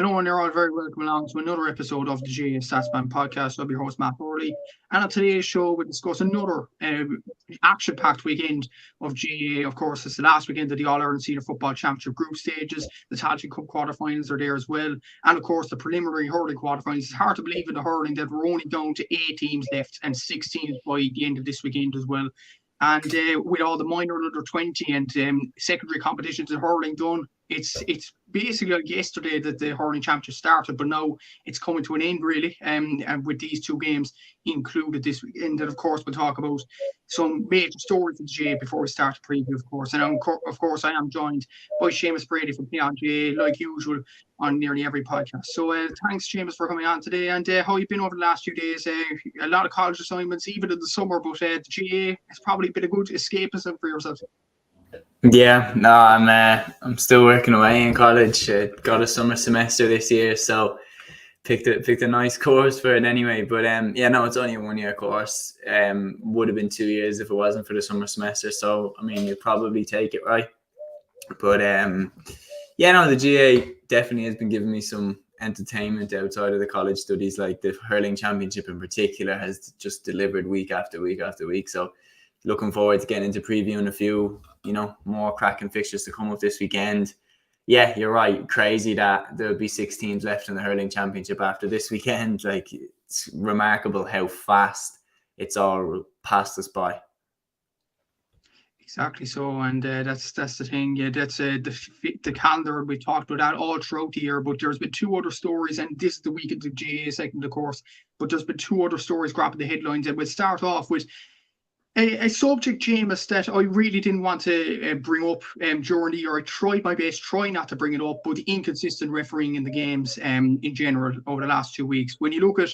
Hello, and you're all very welcome along to another episode of the Gaelic Statsman podcast. I'll be your host, Matt Burley. And on today's show, we'll discuss another action-packed weekend of GAA. Of course, it's the last weekend of the All-Ireland Senior Football Championship group stages. The Tailteann Cup quarterfinals are there as well. And, of course, the preliminary hurling quarterfinals. It's hard to believe in the hurling that we're only down to 8 teams left and 6 teams by the end of this weekend as well. And with all the minor under 20 and secondary competitions in hurling done, it's basically like yesterday that the hurling championship started, but now it's coming to an end really. And with these two games included this weekend, and of course we'll talk about some major stories of the GAA before we start the preview, of course. And of course I am joined by Seamus Brady from Tailteann GAA, like usual on nearly every podcast. So thanks, Seamus, for coming on today. And how you've been over the last few days? A lot of college assignments, even in the summer, but the GAA has probably been a good escapism for yourself. Yeah, no, I'm still working away in college. Got a summer semester this year, so picked a nice course for it anyway. But no, it's only a 1-year course. Would have been 2 years if it wasn't for the summer semester. So I mean, you'd probably take it, right? But the GAA definitely has been giving me some entertainment outside of the college studies. Like the hurling championship in particular has just delivered week after week after week. So looking forward to getting into previewing a few, more cracking fixtures to come up this weekend. Yeah, you're right. Crazy that there'll be 6 teams left in the hurling championship after this weekend. Like, it's remarkable how fast it's all passed us by. Exactly so, and that's the thing. Yeah, that's the calendar. We talked about that all throughout the year, but there's been 2 other stories, and this is the week of the GAA second, of course. But there's been 2 other stories grabbing the headlines, and we'll start off with a subject, Seamus, that I really didn't want to bring up during the year. I tried my best, try not to bring it up, but the inconsistent refereeing in the games in general over the last 2 weeks. When you look at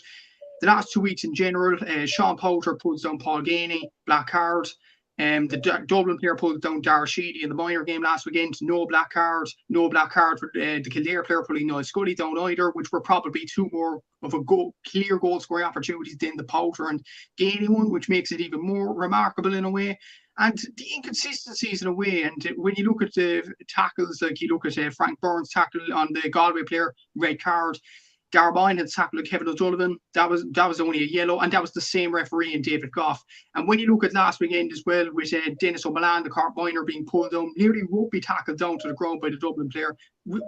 the last 2 weeks in general, Sean Powter pulls down Paul Ganey, black card. The Dublin player pulled down Dara Sheedy in the minor game last weekend. No black card for the Kildare player pulling Noel Scully down either, which were probably 2 more of a clear goal scoring opportunities than the Powter and Ganey one, which makes it even more remarkable in a way. And the inconsistencies in a way, and when you look at the tackles, like you look at Frank Burns' tackle on the Galway player, red card. Garbain had tackled Kevin O'Donovan. That was only a yellow, and that was the same referee in David Goff. And when you look at last weekend as well, with Dennis O'Malan, the Cork minor, being pulled down, nearly rugby tackled down to the ground by the Dublin player,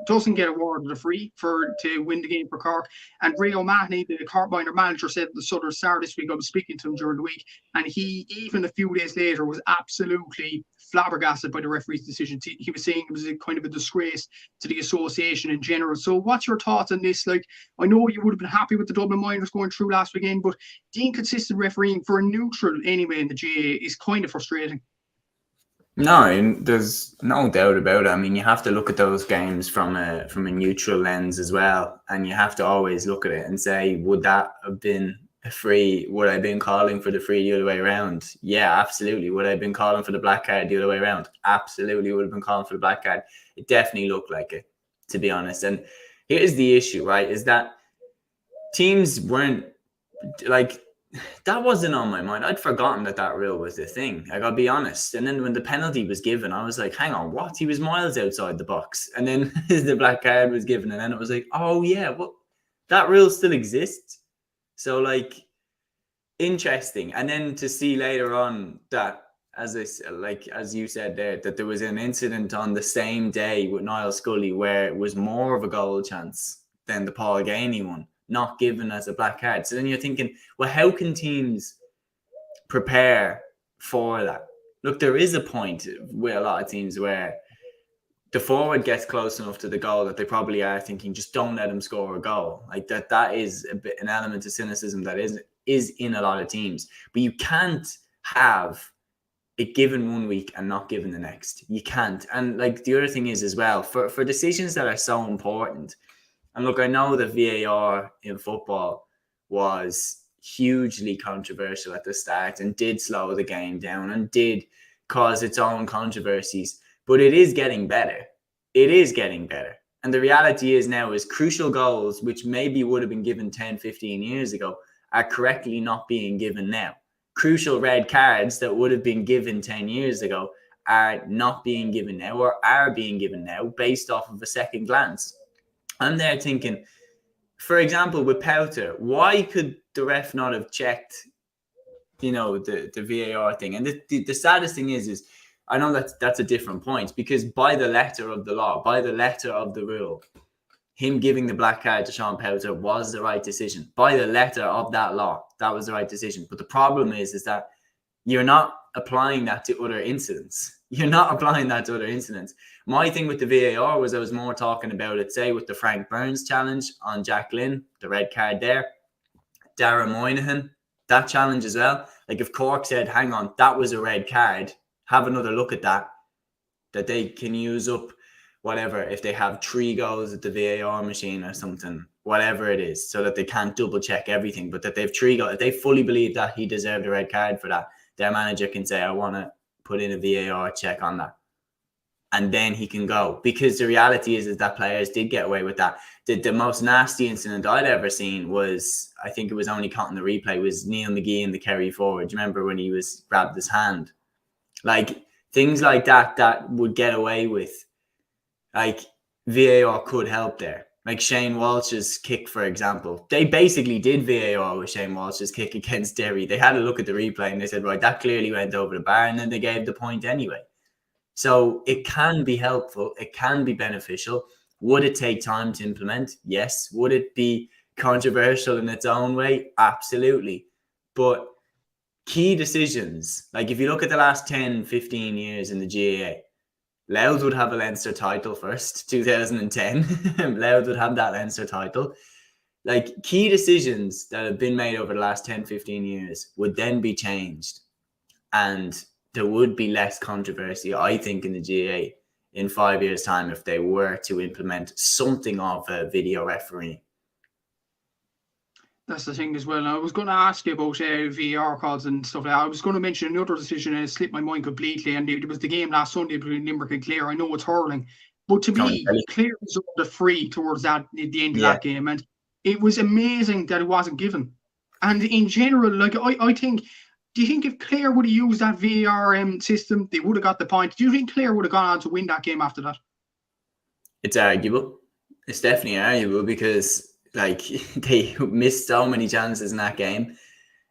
doesn't get awarded a free to win the game for Cork. And Ray O'Mahony, the Cork minor manager, said at the Southern Star this week, I was speaking to him during the week, and he, even a few days later, was absolutely flabbergasted by the referee's decision. He was saying it was a kind of a disgrace to the association in general. So what's your thoughts on this? Like, I know you would have been happy with the Dublin Miners going through last weekend, but the inconsistent refereeing for a neutral anyway in the GAA is kind of frustrating. No, there's no doubt about it. I mean, you have to look at those games from a neutral lens as well, and you have to always look at it and say, would that have been a free? Would I have been calling for the free the other way around? Yeah, absolutely. Would I have been calling for the black card the other way around? Absolutely would have been calling for the black card. It definitely looked like it, to be honest. And here's the issue, right, is that teams weren't, like, that wasn't on my mind. I'd forgotten that rule was the thing. Like, I'll be honest. And then when the penalty was given, I was like, hang on, what? He was miles outside the box. And then the black card was given. And then it was like, oh, yeah, well, that rule still exists. So, like, interesting. And then to see later on that, as you said there, that there was an incident on the same day with Niall Scully where it was more of a goal chance than the Paul Ganey one, not given as a black card. So then you're thinking, well, how can teams prepare for that? Look, there is a point with a lot of teams where the forward gets close enough to the goal that they probably are thinking, just don't let him score a goal. Like that is a bit an element of cynicism that is in a lot of teams. But you can't have it given 1 week and not given the next. You can't. And like the other thing is as well, for decisions that are so important. And look, I know that VAR in football was hugely controversial at the start and did slow the game down and did cause its own controversies. But it is getting better. It is getting better. And the reality is now is crucial goals, which maybe would have been given 10, 15 years ago, are correctly not being given now. Crucial red cards that would have been given 10 years ago are not being given now, or are being given now based off of a second glance. I'm there thinking, for example, with Powter, why could the ref not have checked, the VAR thing? And the saddest thing is I know that's a different point, because by the letter of the law, by the letter of the rule, him giving the black card to Sean Powter was the right decision. By the letter of that law, that was the right decision. But the problem is that you're not applying that to other incidents. You're not applying that to other incidents. My thing with the VAR was I was more talking about it, say, with the Frank Burns challenge on Jack Lynn, the red card there. Darragh Moynihan, that challenge as well. Like, if Cork said, hang on, that was a red card, have another look at that they can use up whatever, if they have 3 goals at the VAR machine or something, whatever it is, so that they can't double check everything, but that they've 3 goals. If they fully believe that he deserved a red card for that, their manager can say, I want to put in a VAR check on that. And then he can go. Because the reality is that players did get away with that. The most nasty incident I'd ever seen was, I think it was only caught in the replay, was Neil McGee in the Kerry forward. Do you remember when he was grabbed his hand? Like, things like that would get away with. Like, VAR could help there. Like Shane Walsh's kick, for example. They basically did VAR with Shane Walsh's kick against Derry. They had a look at the replay and they said, right, that clearly went over the bar, and then they gave the point anyway. So it can be helpful. It can be beneficial. Would it take time to implement? Yes. Would it be controversial in its own way? Absolutely. But key decisions, like if you look at the last 10, 15 years in the GAA, Louth would have a Leinster title first, 2010. Louth would have that Leinster title. Like, key decisions that have been made over the last 10, 15 years would then be changed. And there would be less controversy, I think, in the GAA in 5 years' time if they were to implement something of a video referee. That's the thing as well. I was going to ask you about VAR calls and stuff like that. I was going to mention another decision and it slipped my mind completely. And it was the game last Sunday between Limerick and Clare. I know it's hurling, but to me, Clare was the free towards that at the end of that game. And it was amazing that it wasn't given. And in general, like, I think, do you think if Clare would have used that VAR system, they would have got the point? Do you think Clare would have gone on to win that game after that? It's arguable. It's definitely arguable because, like, they missed so many chances in that game.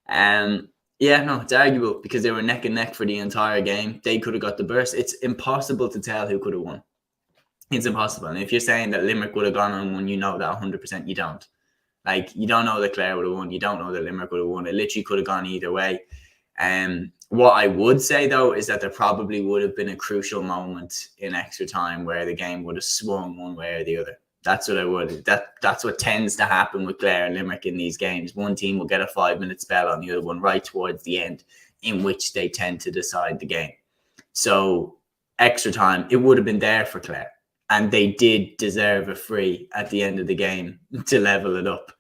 It's arguable because they were neck and neck for the entire game. They could have got the burst. It's impossible to tell who could have won. It's impossible. And if you're saying that Limerick would have gone on and won, you know that 100%, you don't. Like, you don't know that Clare would have won. You don't know that Limerick would have won. It literally could have gone either way. What I would say, though, is that there probably would have been a crucial moment in extra time where the game would have swung one way or the other. That's what I would. That's what tends to happen with Clare and Limerick in these games. One team will get a 5-minute spell on the other one right towards the end, in which they tend to decide the game. So extra time, it would have been there for Clare. And they did deserve a free at the end of the game to level it up.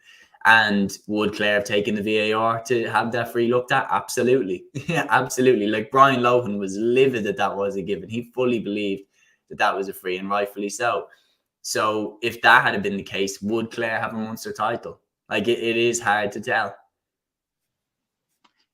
And would Clare have taken the VAR to have that free looked at? Absolutely. Yeah, absolutely. Like, Brian Lohan was livid that was a given. He fully believed that was a free, and rightfully so. So if that had been the case, would Clare have a Munster title? Like, it is hard to tell.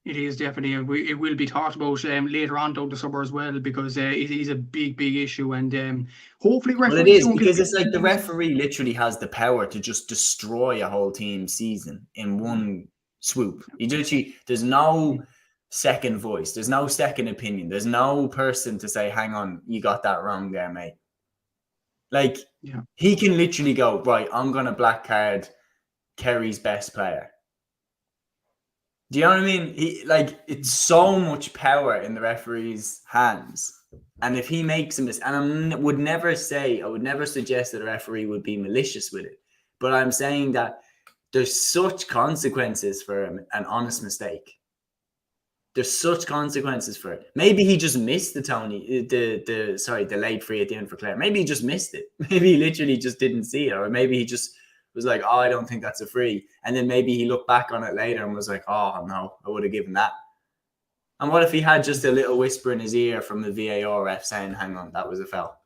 It is definitely. It will be talked about later on down the summer as well, because it is a big issue, and hopefully referees. Well, it is, because it's like the referee literally has the power to just destroy a whole team's season in one swoop. There's no second voice. There's no second opinion. There's no person to say, hang on, you got that wrong there, mate. Like, he can literally go, right, I'm going to black card Kerry's best player. Do you know what I mean? It's so much power in the referee's hands. And if he makes a mistake, and I would never suggest that a referee would be malicious with it. But I'm saying that there's such consequences for an honest mistake. There's such consequences for it. Maybe he just missed the late free at the end for Clare. Maybe he just missed it. Maybe he literally just didn't see it. Or maybe he just was like, oh, I don't think that's a free. And then maybe he looked back on it later and was like, oh, no, I would have given that. And what if he had just a little whisper in his ear from the VAR ref saying, hang on, that was a foul?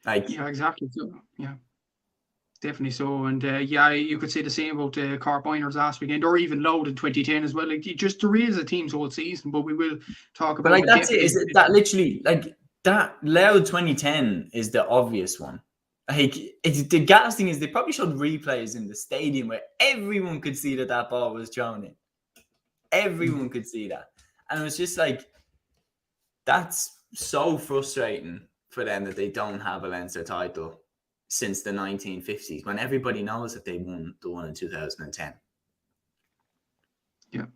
Yeah, exactly. So, yeah. Definitely so. And you could say the same about Cork Miners last weekend, or even Louth in 2010 as well. Like, just to raise the team's whole season, but we will talk about. But that's it. Is it that literally, like, that Louth 2010 is the obvious one. Like, the gas thing is they probably showed replays in the stadium where everyone could see that ball was thrown in. Everyone could see that. And it was just like, that's so frustrating for them that they don't have a Leinster title since the 1950s, when everybody knows that they won the one in 2010. Yeah,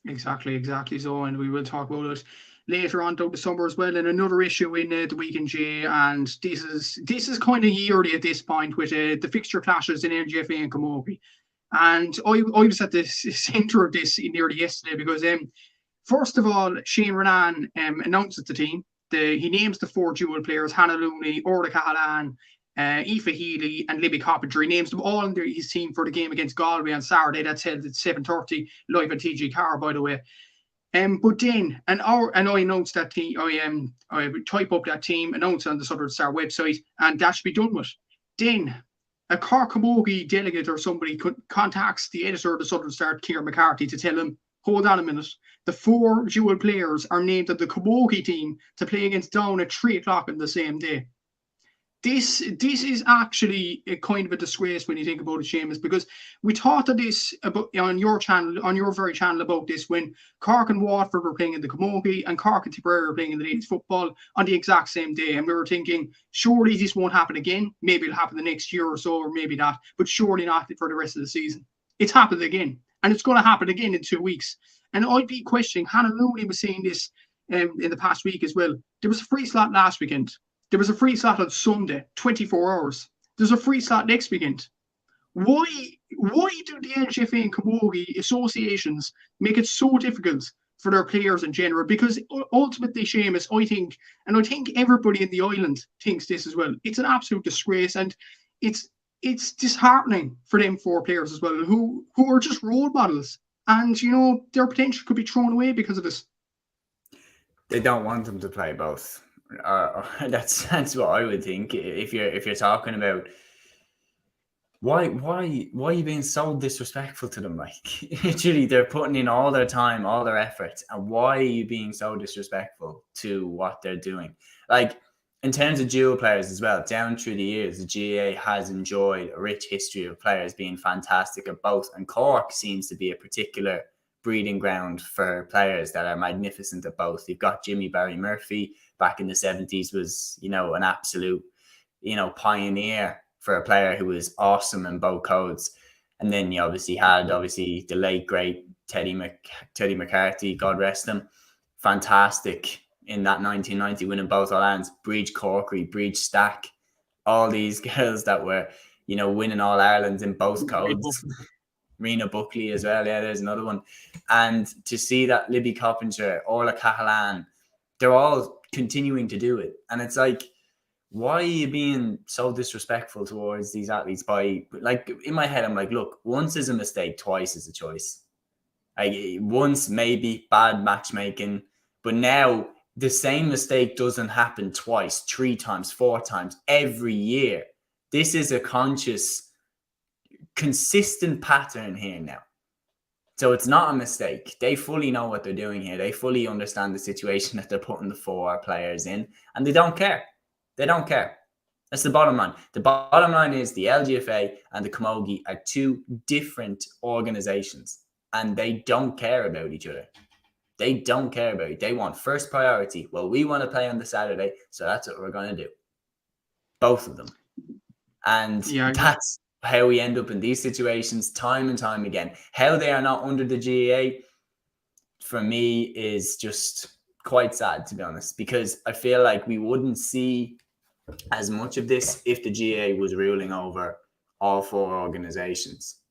exactly. So, and we will talk about it later on throughout the summer as well. And another issue in the weekend, Jay, and this is kind of yearly at this point with the fixture clashes in LGFA and Camogie. And I was at the centre of this nearly yesterday because first of all, Shane Renan announces the team. He names the 4 dual players: Hannah Looney, Orla Cahalane, Aoife Healy and Libby Coppinger. He names them all in his team for the game against Galway on Saturday. That's held at 7:30 live at TG Car, by the way. But then, and I announced that team. I type up that team, announce it on the Southern Star website, and that should be done with. Then a Cork Camogie delegate or somebody contacts the editor of the Southern Star, Ciara McCarthy, to tell him, hold on a minute, the 4 dual players are named at the Camogie team to play against Down at 3:00 on the same day. This is actually a kind of a disgrace when you think about it, Seamus, because we talked of this about on your channel, on your very channel, about this when Cork and Waterford were playing in the Camogie and Cork and Tipperary were playing in the ladies football on the exact same day, and we were thinking, surely this won't happen again. Maybe it'll happen the next year or so, or maybe not, but surely not for the rest of the season. It's happened again, and it's going to happen again in 2 weeks. And I'd be questioning. Hannah Looney was saying this in the past week as well. There was a free slot last weekend. There was a free slot on Sunday, 24 hours. There's a free slot next weekend. Why do the LGFA and Camogie associations make it so difficult for their players in general? Because ultimately, Seamus, I think everybody in the island thinks this as well. It's an absolute disgrace, and it's disheartening for them 4 players as well, who are just role models, and their potential could be thrown away because of this. They don't want them to play both. That's what I would think. If you're talking about why are you being so disrespectful to them? Like, literally, they're putting in all their time, all their efforts, and why are you being so disrespectful to what they're doing? Like, in terms of dual players as well, down through the years, the GAA has enjoyed a rich history of players being fantastic at both, and Cork seems to be a particular breeding ground for players that are magnificent at both. You've got Jimmy Barry Murphy, back in the 70s, was, an absolute, pioneer for a player who was awesome in both codes. And then you obviously had the late, great Teddy McCarthy, God rest him, fantastic in that 1990, winning both All-Irelands. Breach Corkery, Breach Stack, all these girls that were, winning All-Irelands in both codes. Rena Buckley as well, yeah, there's another one. And to see that Libby Coppinger, Orla Cahalane, they're all continuing to do it. And it's like, why are you being so disrespectful towards these athletes? By, like, in my head, I'm like, look, once is a mistake, twice is a choice. Like, once maybe bad matchmaking, but now the same mistake doesn't happen twice, 3 times, 4 times, every year. This is a conscious, consistent pattern here now. So it's not a mistake. They fully know what they're doing here. They fully understand the situation that they're putting the 4 players in, and they don't care. They don't care. That's the bottom line. The bottom line is the LGFA and the Camogie are 2 different organizations, and they don't care about each other. They don't care about it. They want first priority. Well, we want to play on the Saturday, so that's what we're going to do. Both of them. And that's how we end up in these situations time and time again. How they are not under the GAA, for me, is just quite sad, to be honest, because I feel like we wouldn't see as much of this if the GAA was ruling over all 4 organizations.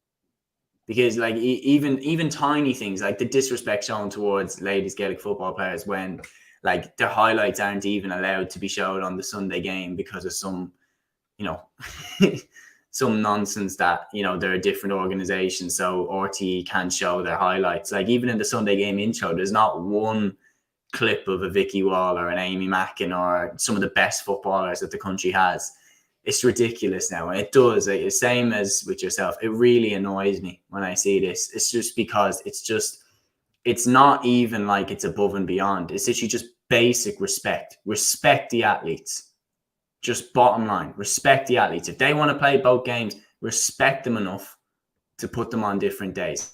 Because, like, even tiny things like the disrespect shown towards ladies Gaelic football players when, like, their highlights aren't even allowed to be showed on the Sunday game because of some, some nonsense that, they're a different organization, so RTE can't show their highlights. Like, even in the Sunday game intro, there's not one clip of a Vicky Wall or an Amy Mackin or some of the best footballers that the country has. It's ridiculous now, and it does. Like, same as with yourself, it really annoys me when I see this. It's just because it's not even like it's above and beyond. It's literally just basic respect. Respect the athletes. Just bottom line, respect the athletes. If they want to play both games, respect them enough to put them on different days.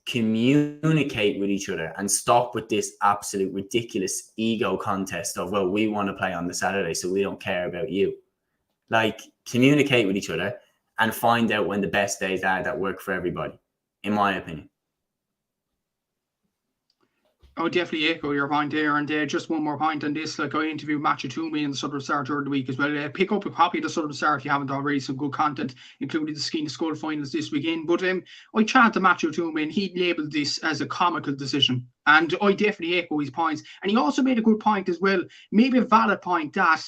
Communicate with each other and stop with this absolute ridiculous ego contest of, well, we want to play on the Saturday, so we don't care about you. Like, communicate with each other and find out when the best days are that work for everybody, in my opinion. I would definitely echo your point there. And just one more point on this. Like, I interviewed Matthew Toomey in the Southern Star during the week as well. Pick up a copy of the Southern Star if you haven't already. Some good content, including the Skeena Skull finals this weekend. But I chatted to Matthew Toomey and he labelled this as a comical decision. And I definitely echo his points. And he also made a good point as well, maybe a valid point, that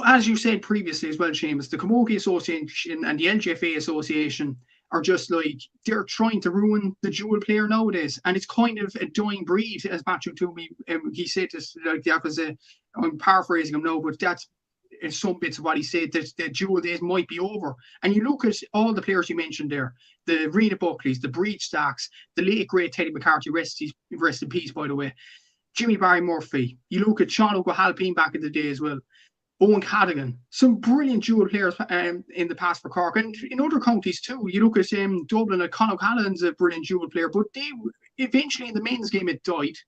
as you said previously as well, Seamus, the Camogie Association and the LGFA Association are just like, they're trying to ruin the dual player nowadays, and it's kind of a dying breed, as Matthew Toomey, he said this, like, that was I'm paraphrasing him now, but that's in some bits of what he said, that the dual days might be over. And you look at all the players you mentioned there, the Rena Buckleys, the Breach Stacks, the late great Teddy McCarthy, rest in peace, by the way, Jimmy Barry Murphy, you look at Sean O'Halpine back in the day as well, Owen Cadigan, some brilliant dual players in the past for Cork, and in other counties too. You look at Dublin, Conor O'Callaghan's a brilliant dual player, but they eventually in the men's game it died,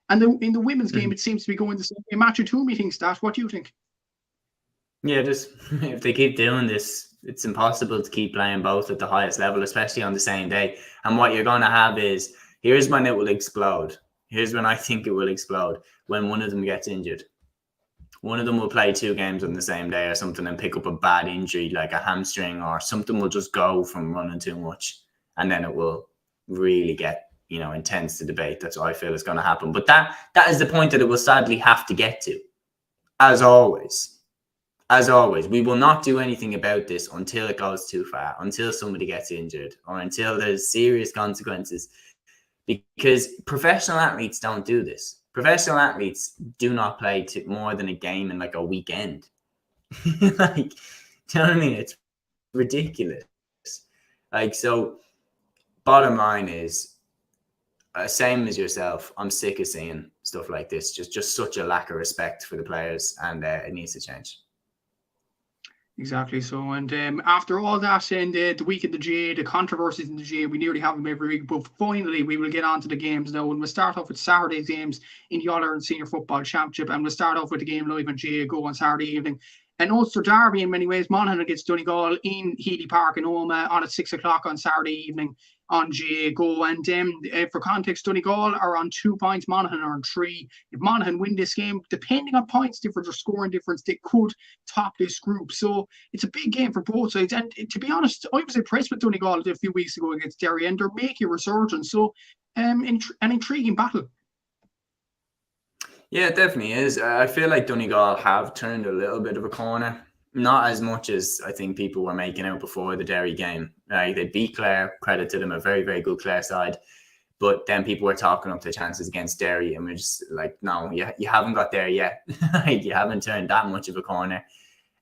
and in the women's game it seems to be going the same way. Matthew Toomey thinks that. What do you think? Yeah, just if they keep doing this, it's impossible to keep playing both at the highest level, especially on the same day. And what you're going to have is, here's when it will explode. Here's when I think it will explode, when one of them gets injured. One of them will play 2 games on the same day or something and pick up a bad injury like a hamstring, or something will just go from running too much. And then it will really get, intense to debate. That's what I feel is going to happen. But that is the point that it will sadly have to get to. As always, we will not do anything about this until it goes too far, until somebody gets injured, or until there's serious consequences. Because professional athletes don't do this. Professional athletes do not play more than a game in like a weekend. Like, do you know what I mean? It's ridiculous. Like, so bottom line is, same as yourself, I'm sick of seeing stuff like this. Just such a lack of respect for the players, and it needs to change. Exactly. So, and after all that, and the week of the GA, the controversies in the GA, we nearly have them every week. But finally, we will get on to the games now. And we'll start off with Saturday's games in the All-Ireland Senior Football Championship. And we'll start off with the game live on GA Go on Saturday evening. An Ulster derby in many ways. Monaghan against Donegal in Healy Park in Omagh on at 6 o'clock on Saturday evening on GA Go. And for context, Donegal are on 2 points, Monaghan are on 3. If Monaghan win this game, depending on points difference or scoring difference, they could top this group. So it's a big game for both sides. And to be honest, I was impressed with Donegal a few weeks ago against Derry, and they're making a resurgence. So an intriguing battle. Yeah, it definitely is. I feel like Donegal have turned a little bit of a corner. Not as much as I think people were making out before the Derry game. They beat Clare, credit to them, a very, very good Clare side. But then people were talking up the chances against Derry, and we're just like, no, you haven't got there yet. You haven't turned that much of a corner.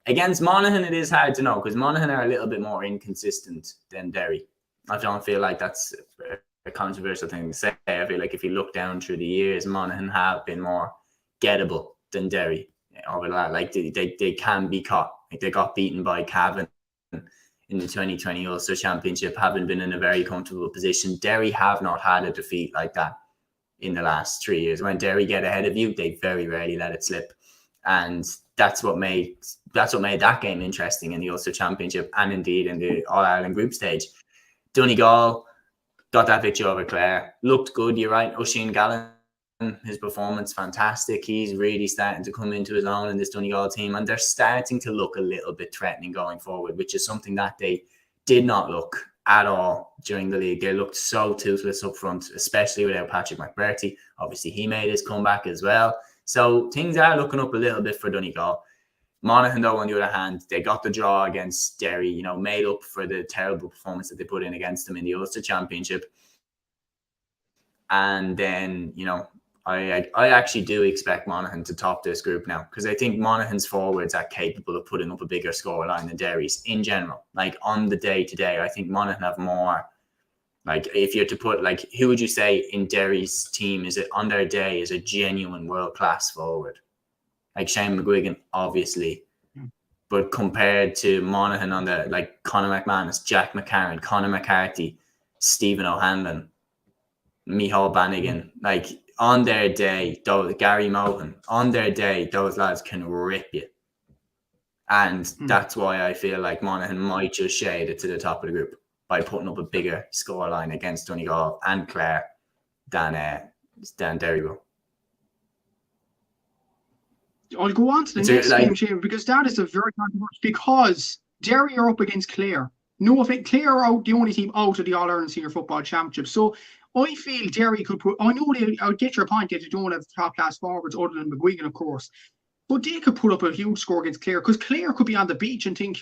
Against Monaghan, it is hard to know, because Monaghan are a little bit more inconsistent than Derry. I don't feel like that's a controversial thing to say. I feel like if you look down through the years, Monaghan have been more gettable than Derry over that. Like they can be caught. Like they got beaten by Cavan in the 2020 Ulster Championship, having been in a very comfortable position. Derry have not had a defeat like that in the last 3 years. When Derry get ahead of you, they very rarely let it slip. And that's what made that game interesting in the Ulster Championship, and indeed in the All-Ireland group stage. Donegal got that victory over Clare. Looked good, you're right. Oisin Gallen, his performance fantastic. He's really starting to come into his own in this Donegal team, and they're starting to look a little bit threatening going forward, which is something that they did not look at all during the league. They looked so toothless up front, especially without Patrick McBurty. Obviously, he made his comeback as well. So things are looking up a little bit for Donegal. Monaghan, though, on the other hand, they got the draw against Derry, made up for the terrible performance that they put in against them in the Ulster Championship. And then, I actually do expect Monaghan to top this group now, because I think Monaghan's forwards are capable of putting up a bigger scoreline than Derry's in general. Like on the day-to-day, I think Monaghan have more. Like if you're to put, like, who would you say in Derry's team is it on their day is a genuine world-class forward? Like Shane McGuigan, obviously. But compared to Monaghan on the, like, Conor McManus, Jack McCarron, Conor McCarthy, Stephen O'Hanlon, Micheál Bannigan, like, on their day, Gary Mohan, on their day, those lads can rip you. And that's why I feel like Monaghan might just shade it to the top of the group by putting up a bigger scoreline against Donegal and Clare than Derry will. I'll go on to the next game, Shane, because that is a very controversial, because Derry are up against Clare. No, if Clare are out, the only team out of the All-Ireland Senior Football Championship. So I feel Derry could put, I know I'll get your point that they don't have top-class forwards other than McGuigan, of course, but they could put up a huge score against Clare, because Clare could be on the beach and think,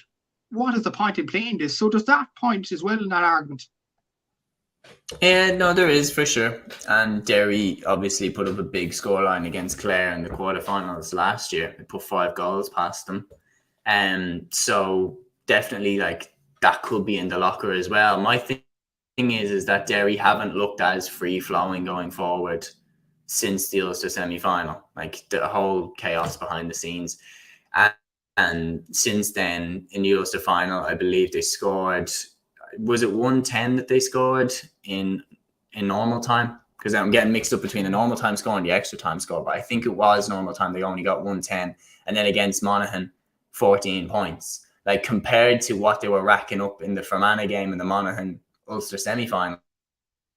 what is the point in playing this? So does that point as well in that argument? No, there is, for sure. And Derry obviously put up a big scoreline against Clare in the quarterfinals last year. They put 5 goals past them. So definitely, like, that could be in the locker as well. My thing is that Derry haven't looked as free-flowing going forward since the Ulster semi-final. Like, the whole chaos behind the scenes. And since then, in the Ulster final, I believe they scored... Was it 110 that they scored in normal time? Because I'm getting mixed up between the normal time score and the extra time score, but I think it was normal time. They only got 110. And then against Monaghan, 14 points. Like, compared to what they were racking up in the Fermanagh game and the Monaghan Ulster semi-final,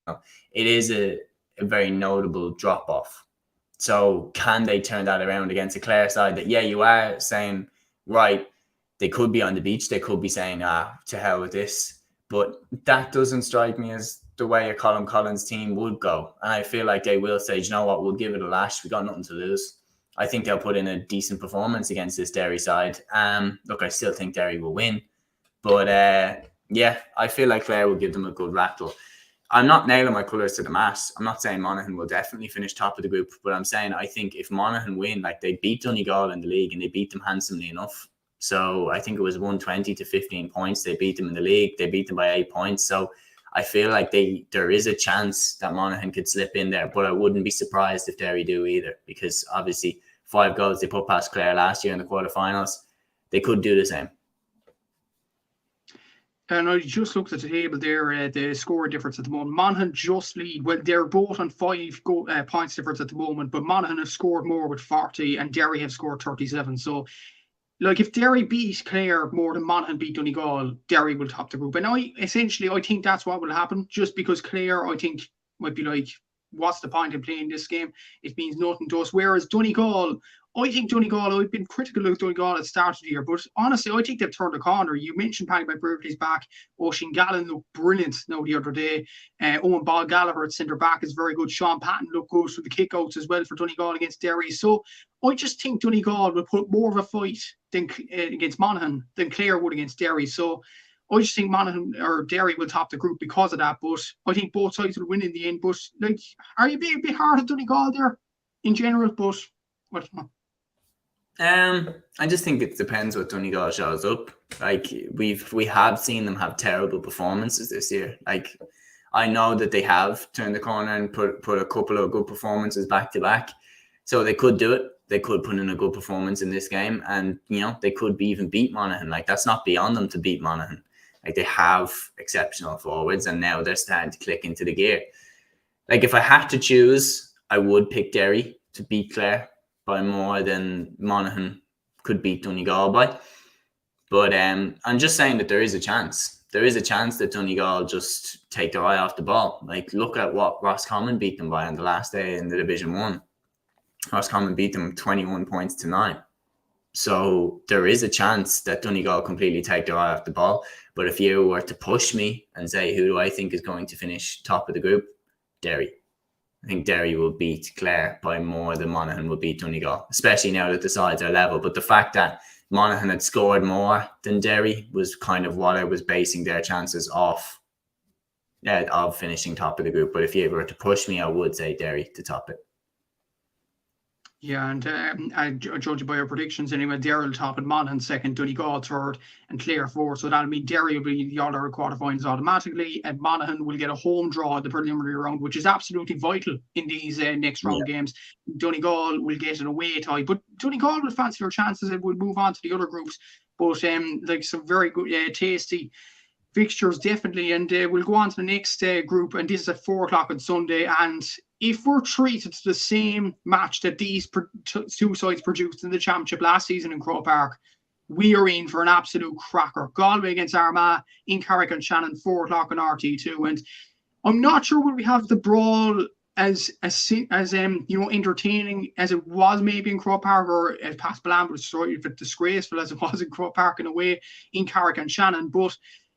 it is a very notable drop-off. So can they turn that around against a Clare side that, yeah, you are saying, right, they could be on the beach. They could be saying, to hell with this. But that doesn't strike me as the way a Colm Collins team would go. And I feel like they will say, you know what, we'll give it a lash. We got nothing to lose. I think they'll put in a decent performance against this Derry side. Look, I still think Derry will win. But yeah, I feel like Clare will give them a good rattle. I'm not nailing my colours to the mast. I'm not saying Monaghan will definitely finish top of the group. But I'm saying I think if Monaghan win, like, they beat Donegal in the league and they beat them handsomely enough. So I think it was 120 to 15 points. They beat them in the league. They beat them by 8 points. So I feel like there is a chance that Monaghan could slip in there, but I wouldn't be surprised if Derry do either, because obviously 5 goals they put past Clare last year in the quarterfinals. They could do the same. And I just looked at the table there, the score difference at the moment. Monaghan just lead. Well, they're both on 5 points difference at the moment, but Monaghan have scored more with 40 and Derry have scored 37. So, like, if Derry beat Clare more than Monaghan beat Donegal, Derry will top the group. And I think that's what will happen, just because Clare, I think, might be like, what's the point in playing this game? It means nothing to us. Whereas Donegal, I've been critical of Donegal at the start of the year, but honestly, I think they've turned the corner. You mentioned Paddy McBurkley's back. Oisin Gallen looked brilliant the other day. Owen Ball Gallagher at centre back is very good. Sean Patton looked good for the kickouts as well for Donegal against Derry. So I just think Donegal will put more of a fight against Monaghan than Clare would against Derry. So I just think Monaghan or Derry will top the group because of that. But I think both sides will win in the end. But, like, are you being a bit hard on Donegal there in general? But what? I just think it depends what Donegal shows up. Like, we have seen them have terrible performances this year. Like, I know that they have turned the corner and put a couple of good performances back to back. So they could do it. They could put in a good performance in this game, and, you know, they could even beat Monaghan. Like, that's not beyond them to beat Monaghan. Like, they have exceptional forwards, and now they're starting to click into the gear. Like, if I had to choose, I would pick Derry to beat Clare by more than Monaghan could beat Donegal by. But I'm just saying that there is a chance. There is a chance that Donegal just take their eye off the ball. Like, look at what Roscommon beat them by on the last day in the Division 1. Roscommon beat them 21 points to 9. So there is a chance that Donegal completely take their eye off the ball. But if you were to push me and say, who do I think is going to finish top of the group? Derry. I think Derry will beat Clare by more than Monaghan will beat Donegal, especially now that the sides are level. But the fact that Monaghan had scored more than Derry was kind of what I was basing their chances off of finishing top of the group. But if you were to push me, I would say Derry to top it. Yeah, and judging by our predictions anyway, Derry top and Monaghan second, Donegal third, and Clare fourth. So that'll mean Derry will be the All-Ireland quarterfinals automatically, and Monaghan will get a home draw at the preliminary round, which is absolutely vital in these next round games. Donegal will get an away tie, but Donegal will fancy their chances and will move on to the other groups. But like some very good, tasty fixtures definitely, and we'll go on to the next group, and this is at 4 o'clock on Sunday. And if we're treated to the same match that these two sides produced in the championship last season in Croke Park, we are in for an absolute cracker. Galway against Armagh in Carrick and Shannon, 4 o'clock on RT2, and I'm not sure will we have the brawl as entertaining as it was maybe in Croke Park, or as Pat Bland was disgraceful as it was in Croke Park in a way in Carrick and Shannon, but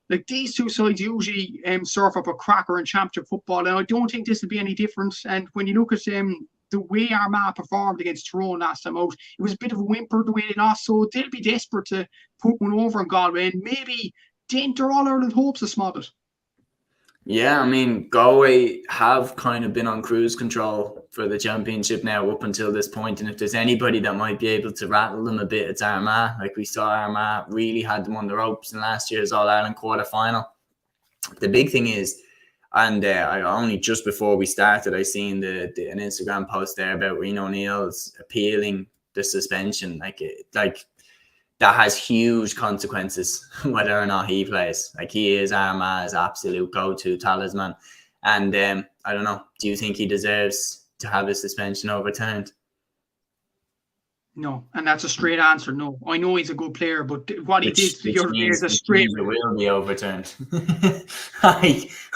like these two sides usually surf up a cracker in championship football, and I don't think this will be any different. And when you look at the way Armagh performed against Tyrone last time out, it was a bit of a whimper the way they lost, so they'll be desperate to put one over on Galway and maybe dent their All-Ireland hopes a small bit. Yeah, I mean, Galway have kind of been on cruise control for the championship now up until this point, and if there's anybody that might be able to rattle them a bit, it's Armagh. Like we saw, Armagh really had them on the ropes in last year's All-Ireland quarter-final. The big thing is, and I only just before we started, I seen an Instagram post there about Rian O'Neill's appealing the suspension. Like that has huge consequences whether or not he plays. Like he is Armagh's absolute go-to talisman. And I don't know, do you think he deserves to have his suspension overturned? No, and that's a straight answer. No, I know he's a good player, but what he did the other day is a straight. It will be overturned.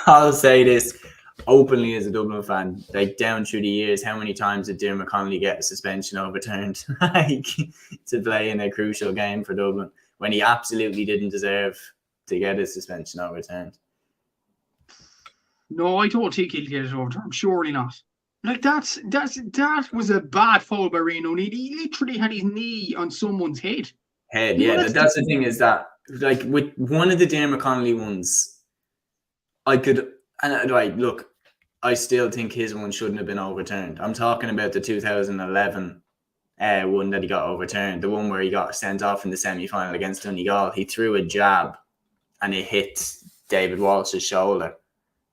I'll say this openly as a Dublin fan, like down through the years, how many times did Diarmuid Connolly get a suspension overturned to play in a crucial game for Dublin when he absolutely didn't deserve to get his suspension overturned? No, I don't think he'll get it overturned. Surely not. Like that was a bad foul by Rian O'Neill. He literally had his knee on someone's head. Yeah, that's the thing is that like with one of the Diarmuid Connolly ones, I could. And look, I still think his one shouldn't have been overturned. I'm talking about the 2011 one that he got overturned, the one where he got sent off in the semi-final against Donegal. He threw a jab and it hit David Walsh's shoulder.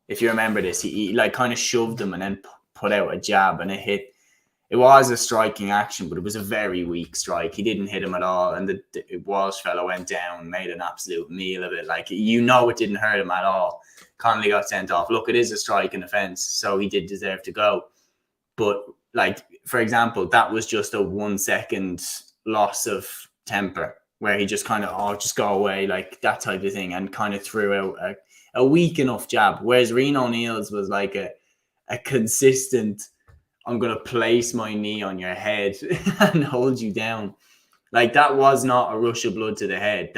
If you remember this, he like kind of shoved him and then put out a jab and it hit. It was a striking action, but it was a very weak strike. He didn't hit him at all, and the Walsh fellow went down, made an absolute meal of it. Like, it didn't hurt him at all. Connolly got sent off. Look, it is a striking offence, so he did deserve to go. But, like, for example, that was just a 1 second loss of temper where he just kind of, just go away, like that type of thing, and kind of threw out a weak enough jab. Whereas Rian O'Neill's was like a consistent, I'm going to place my knee on your head and hold you down. Like, that was not a rush of blood to the head.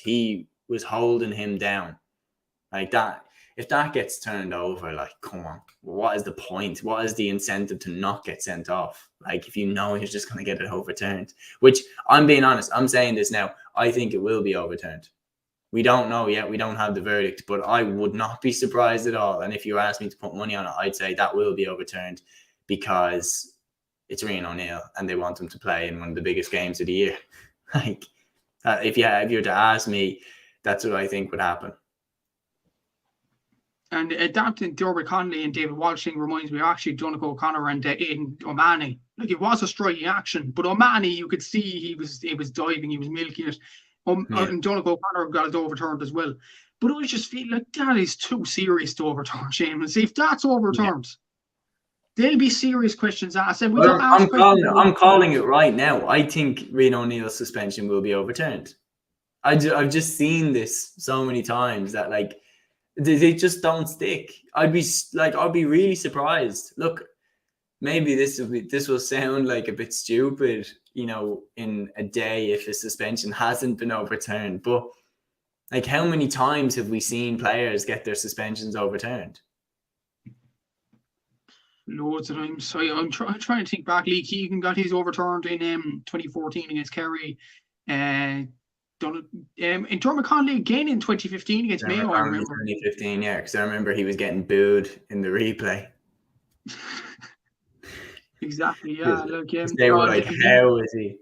He was holding him down. Like that. If that gets turned over, like, come on, what is the point? What is the incentive to not get sent off? Like, if you know you're just going to get it overturned, which I'm being honest, I'm saying this now, I think it will be overturned. We don't know yet. We don't have the verdict, but I would not be surprised at all. And if you asked me to put money on it, I'd say that will be overturned because it's Rian O'Neill and they want him to play in one of the biggest games of the year. Like, if you were to ask me, that's what I think would happen. And adapting Diarmuid Connolly and David Walsh thing reminds me of actually Donegal O'Connor and Aidan O'Mahony. Like, it was a striking action, but O'Mahony, you could see he was diving, he was milking it. And Donegal O'Connor got it overturned as well. But I just feel like that is too serious to overturn, Seamus. If that's overturned, there'll be serious questions asked. And I'm calling it right now. I think Rian O'Neill's suspension will be overturned. I've just seen this so many times that, like, they just don't stick. I'd be really surprised. Look, maybe this will sound like a bit stupid, in a day if a suspension hasn't been overturned. But, like, how many times have we seen players get their suspensions overturned? Loads of times. So I'm trying to think back. Lee Keegan got his overturned in 2014 against Kerry. In Diarmuid Connolly again in 2015 against Mayo, I remember. 2015, yeah, because I remember he was getting booed in the replay. Exactly. Yeah. Look, They were no, like, how is he?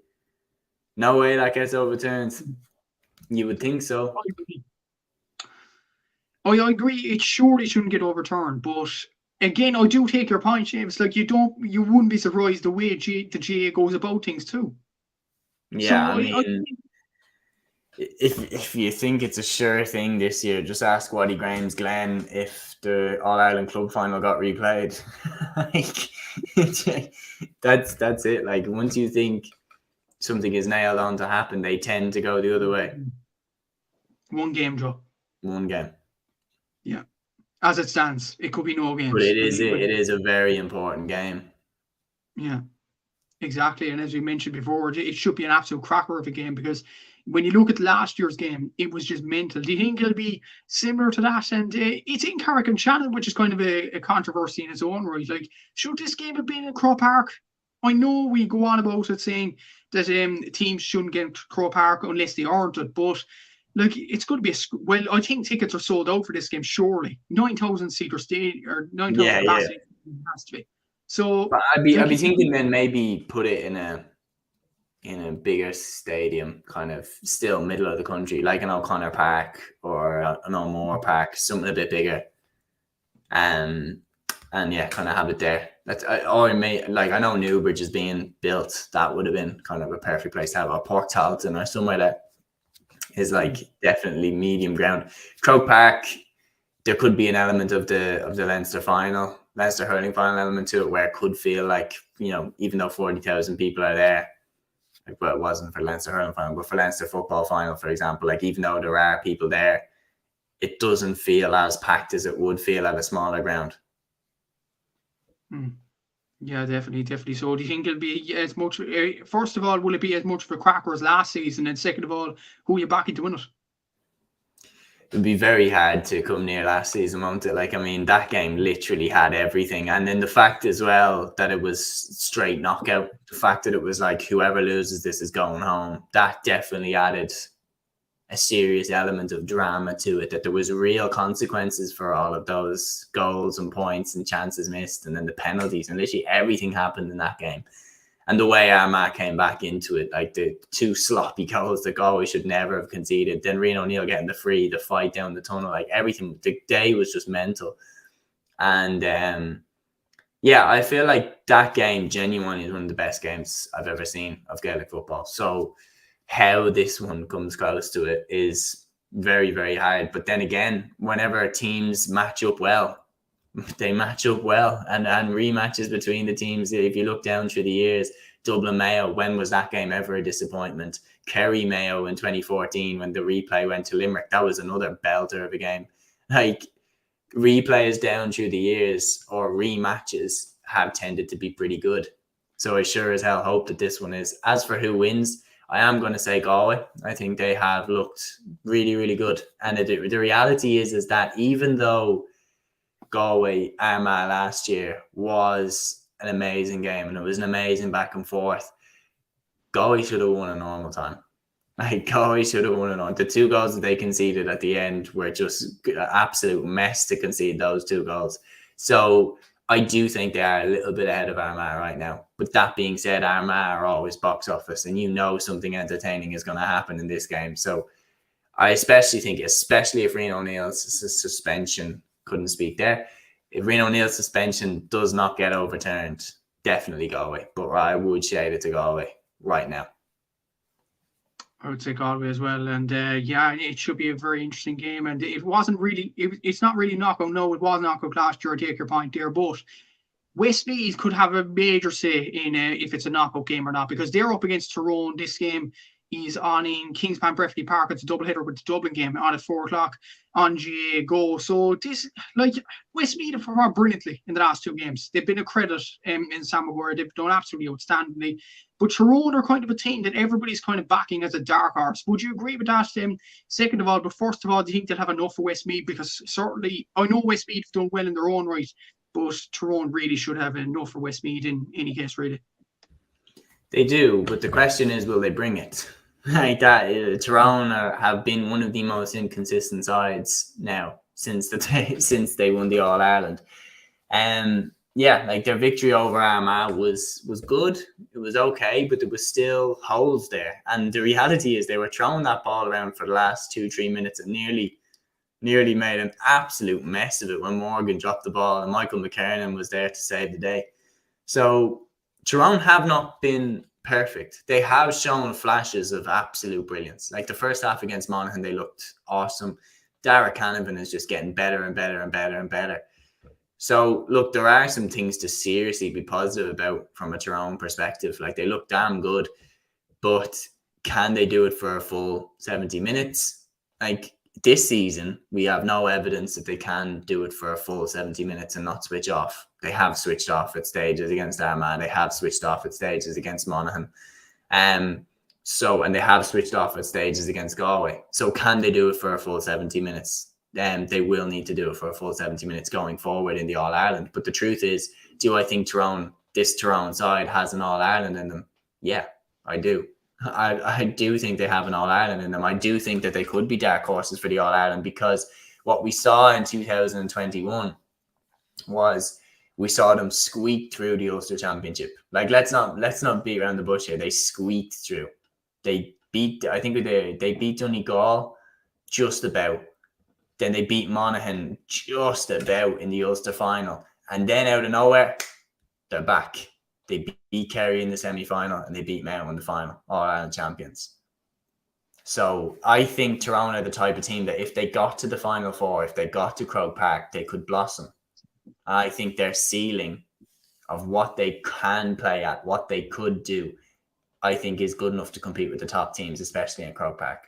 No way that gets overturned. You would think so. I agree. It surely shouldn't get overturned, but again, I do take your point, James. Like you wouldn't be surprised the way the GA goes about things too. Yeah, So I mean, if you think it's a sure thing this year, just ask Waddy Graham's Glen if the All Ireland Club final got replayed. Like, that's it. Like, once you think something is nailed on to happen, they tend to go the other way. One game draw. One game. Yeah. As it stands, it could be no games. But it is a very important game. Yeah. Exactly. And as we mentioned before, it should be an absolute cracker of a game, because when you look at last year's game, it was just mental. Do you think it'll be similar to that? And it's in Carrick and Shannon, which is kind of a controversy in its own right. Like, should this game have been in Croke Park? I know we go on about it saying that teams shouldn't get to Croke Park unless they aren't it, but like, it's going to be well, I think tickets are sold out for this game, surely. 9,000 seater stadium, or 9,000 capacity has to be. So but I'd be thinking then maybe put it in a bigger stadium, kind of still middle of the country, like an O'Connor Park or an O'More Park, something a bit bigger. And yeah, kind of have it there. I know Newbridge is being built. That would have been kind of a perfect place to have, a Port Tailteann or somewhere that is like definitely medium ground. Croke Park, there could be an element of the Leinster hurling final element to it, where it could feel like, even though 40,000 people are there, like, well, it wasn't for Leinster hurling final, but for Leinster football final, for example, like, even though there are people there, it doesn't feel as packed as it would feel at a smaller ground. Yeah, definitely. So do you think it'll be as much, first of all, will it be as much of a cracker as last season? And second of all, who are you backing to win it? It'd be very hard to come near last season, won't it? Like, I mean, that game literally had everything. And then the fact as well that it was straight knockout, the fact that it was like, whoever loses this is going home, that definitely added a serious element of drama to it, that there was real consequences for all of those goals and points and chances missed, and then the penalties, and literally everything happened in that game. And the way Armagh came back into it, like the two sloppy goals that Galway should never have conceded, then Rian O'Neill getting the free, the fight down the tunnel, like everything, the day was just mental. And yeah, I feel like that game genuinely is one of the best games I've ever seen of Gaelic football. So how this one comes close to it is very, very hard. But then again, whenever teams match up well, they match up well, and rematches between the teams. If you look down through the years, Dublin Mayo, when was that game ever a disappointment? Kerry Mayo in 2014, when the replay went to Limerick, that was another belter of a game. Like, replays down through the years or rematches have tended to be pretty good. So I sure as hell hope that this one is. As for who wins, I am going to say Galway. I think they have looked really, really good. And the reality is that even though Galway Armagh last year was an amazing game and it was an amazing back and forth, Galway should have won a normal time. Like, Galway should have won it on. The two goals that they conceded at the end were just an absolute mess to concede those two goals. So I do think they are a little bit ahead of Armagh right now. But that being said, Armagh are always box office, and something entertaining is going to happen in this game. So I especially think, especially if Rian O'Neill's suspension, couldn't speak there, if Rian O'Neill's suspension does not get overturned, definitely Galway. But I would shade it to Galway right now. I would say Galway as well. And yeah, it should be a very interesting game. And it wasn't really, it's not really knockout. No, it was knockout last year. I take your point there. But Westmeath could have a major say in if it's a knockout game or not, because they're up against Tyrone. This game is on in Kingspan Breffni Park. It's a doubleheader with the Dublin game on at 4:00 on GA Go. So this, like, Westmeath have performed brilliantly in the last two games. They've been a credit in Samagora. They've done absolutely outstandingly. But Tyrone are kind of a team that everybody's kind of backing as a dark horse. Would you agree with that? Second of all, but first of all, do you think they'll have enough for Westmeath? Because certainly, I know Westmeath have done well in their own right, but Tyrone really should have enough for Westmeath in any case, really. They do, but the question is, will they bring it? Like that, Tyrone have been one of the most inconsistent sides now since they won the All Ireland. yeah, like their victory over Armagh was good. It was okay, but there was still holes there. And the reality is they were throwing that ball around for the last 2-3 minutes and nearly made an absolute mess of it when Morgan dropped the ball and Michael McKernan was there to save the day. So Tyrone have not been perfect. They have shown flashes of absolute brilliance. Like the first half against Monaghan, they looked awesome. Dara Canavan is just getting better and better and better and better. So, look, there are some things to seriously be positive about from a Tyrone perspective. Like, they look damn good, but can they do it for a full 70 minutes? Like, this season, we have no evidence that they can do it for a full 70 minutes and not switch off. They have switched off at stages against Armagh. They have switched off at stages against Monaghan. And they have switched off at stages against Galway. So, can they do it for a full 70 minutes? They will need to do it for a full 70 minutes going forward in the All-Ireland. But the truth is, do I think this Tyrone side has an All-Ireland in them? Yeah, I do. I do think they have an All-Ireland in them. I do think that they could be dark horses for the All-Ireland, because what we saw in 2021 was we saw them squeak through the Ulster Championship. Like, let's not beat around the bush here. They squeaked through. They beat Donegal just about. Then they beat Monaghan just about in the Ulster final. And then out of nowhere, they're back. They beat Kerry in the semi-final and they beat Mayo in the final. All-Ireland champions. So I think Tyrone are the type of team that if they got to the Final Four, if they got to Croke Park, they could blossom. I think their ceiling of what they can play at, what they could do, I think is good enough to compete with the top teams, especially in Croke Park.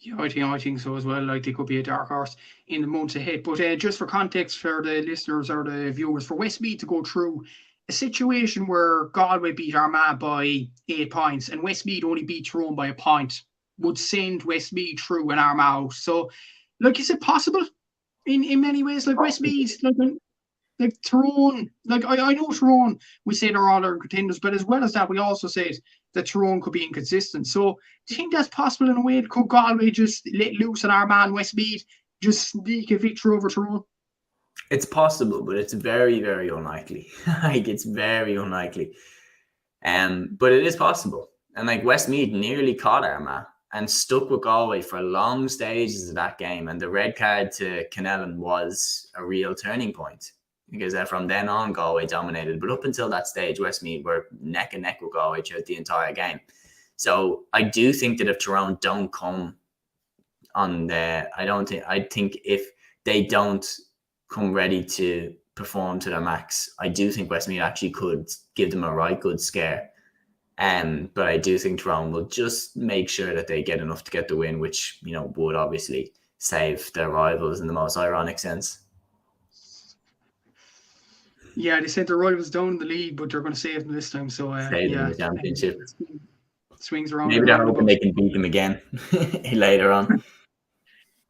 Yeah, I think so as well. Like, they could be a dark horse in the months ahead. But just for context for the listeners or the viewers, for Westmeath to go through a situation where Galway beat Armagh by 8 points and Westmeath only beat Tyrone by a point would send Westmeath through an Armagh out. So, like, is it possible in many ways? Like, Westmeath, like Tyrone, like I know Tyrone, we say they're all our contenders, but as well as that, we also said that Tyrone could be inconsistent. So do you think that's possible in a way? Could Galway just let loose on Armagh and Westmeath, just sneak a victory over Tyrone? It's possible, but it's very, very unlikely. Like, it's very unlikely. But it is possible. And like, Westmeath nearly caught Armagh and stuck with Galway for long stages of that game. And the red card to Kennellan was a real turning point, because from then on, Galway dominated. But up until that stage, Westmeath were neck and neck with Galway throughout the entire game. So I do think that if Tyrone don't come on I think if they don't come ready to perform to their max, I do think Westmeath actually could give them a right good scare. But I do think Tyrone will just make sure that they get enough to get the win, which, would obviously save their rivals in the most ironic sense. Yeah, they said their rivals down in the league, but they're going to save them this time. So save them the championship. Swings around. Maybe they're hoping they can beat them again later on.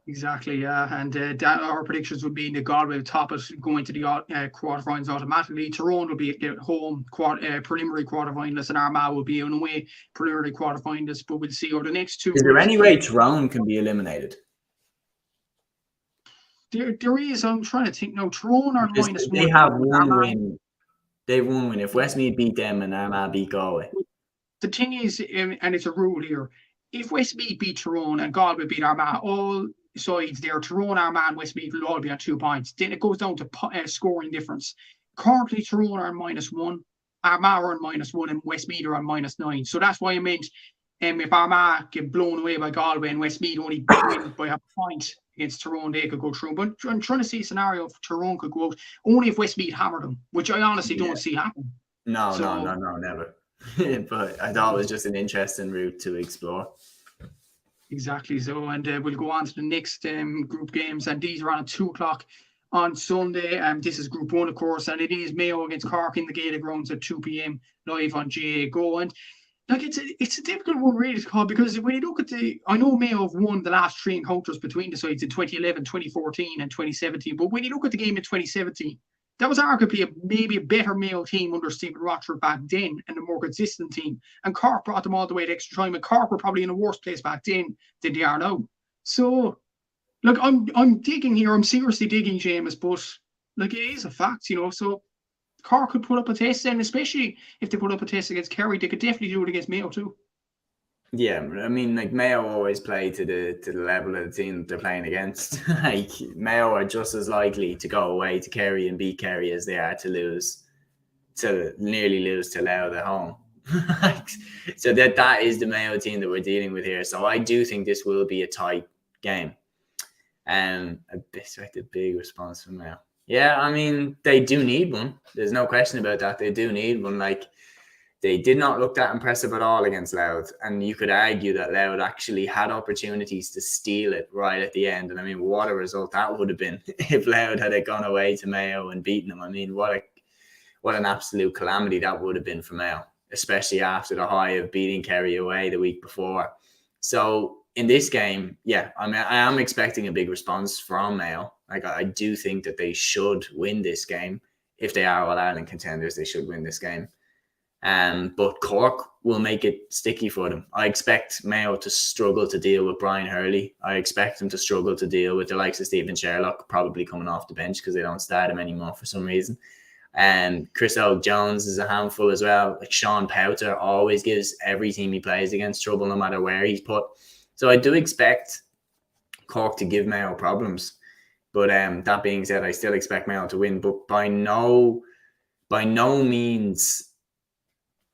Exactly, yeah. And our predictions would be the Galway will top it, going to the quarterfinals automatically. Tyrone will be at home preliminary quarterfinalists, and Armagh will be on the way preliminary quarterfinalists. But we'll see over the next two. Is there any way Tyrone can be eliminated? There is. I'm trying to think. No, Tyrone are minus they 1. Have one win. They have one win. If Westmeath beat them and Armagh beat Galway. The thing is, and it's a rule here, if Westmeath beat Tyrone and Galway beat Armagh, all sides there, Tyrone, Armagh and Westmeath will all be on 2 points. Then it goes down to scoring difference. Currently, Tyrone are on -1, Armagh are on -1, and Westmeath are on -9. So that's why I meant if Armagh get blown away by Galway and Westmeath only win by a point against Tyrone, they could go through. But I'm trying to see a scenario if Tyrone could go out, only if Westmeath hammer them, which I honestly don't see happen. No, never. But I thought it was just an interesting route to explore. Exactly. So, and we'll go on to the next group games, and these are on at 2:00 on Sunday. This is Group 1, of course, and it is Mayo against Cork in the Gaelic grounds at 2 p.m. live on GA Go. And like, it's a difficult one really to call, because when you look at I know Mayo have won the last 3 encounters between the sides in 2011, 2014, and 2017. But when you look at the game in 2017, that was arguably maybe a better Mayo team under Stephen Rochford back then, and a more consistent team. And Cork brought them all the way to extra time, and Cork were probably in a worse place back then than they are now. So, look, I'm digging here. I'm seriously digging, Seamus, but Like, it is a fact, so Cork could put up a test, and especially if they put up a test against Kerry, they could definitely do it against Mayo too. Yeah, I mean, like Mayo always play to the level of the team that they're playing against. Like Mayo are just as likely to go away to Kerry and beat Kerry as they are to nearly lose to Louth at home. So that is the Mayo team that we're dealing with here. So I do think this will be a tight game. I expect a big response from Mayo. Yeah, I mean, they do need one. There's no question about that. They do need one. Like, they did not look that impressive at all against Louth. And you could argue that Louth actually had opportunities to steal it right at the end. And I mean, what a result that would have been if Louth had gone away to Mayo and beaten them. I mean, what an absolute calamity that would have been for Mayo, especially after the high of beating Kerry away the week before. So in this game, yeah, I mean, I am expecting a big response from Mayo. Like, I do think that they should win this game. If they are All-Ireland contenders, they should win this game. But Cork will make it sticky for them. I expect Mayo to struggle to deal with Brian Hurley. I expect them to struggle to deal with the likes of Stephen Sherlock, probably coming off the bench because they don't start him anymore for some reason. And Chris Oak-Jones is a handful as well. Like, Sean Powter always gives every team he plays against trouble, no matter where he's put. So I do expect Cork to give Mayo problems. But that being said, I still expect Mayo to win, but by no means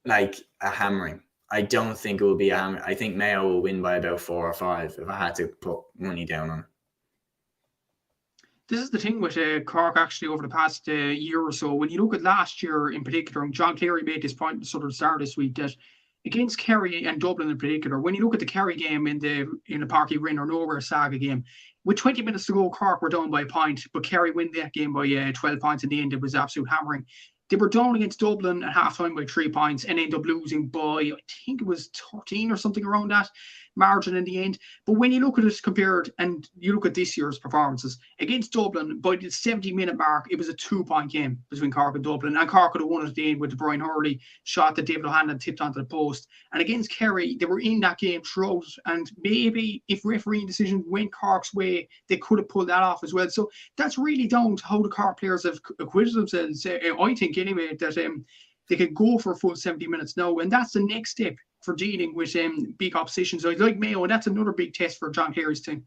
like a hammering. I don't think it will be a hammer. I think Mayo will win by about 4 or 5 if I had to put money down on it. This is the thing with Cork actually over the past year or so. When you look at last year in particular, and John Cleary made this point sort of start this week, that against Kerry and Dublin in particular, when you look at the Kerry game in the Parky Rin or Nowhere Saga game, with 20 minutes to go, Cork were down by a point, but Kerry win that game by 12 points in the end. It was absolute hammering. They were down against Dublin at halftime by 3 points and ended up losing by, I think it was 13 or something around that margin in the end. But when you look at it compared, and you look at this year's performances against Dublin, by the 70-minute mark, it was a 2-point game between Cork and Dublin, and Cork could have won it at the end with the Brian Hurley shot that David O'Hanlon tipped onto the post. And against Kerry, they were in that game throughout, and maybe if refereeing decision went Cork's way, they could have pulled that off as well. So that's really down to how the Cork players have acquitted themselves. I think anyway that they can go for a full 70 minutes now, and that's the next step for dealing with big opposition. So I'd like Mayo, and that's another big test for John Cleary's team.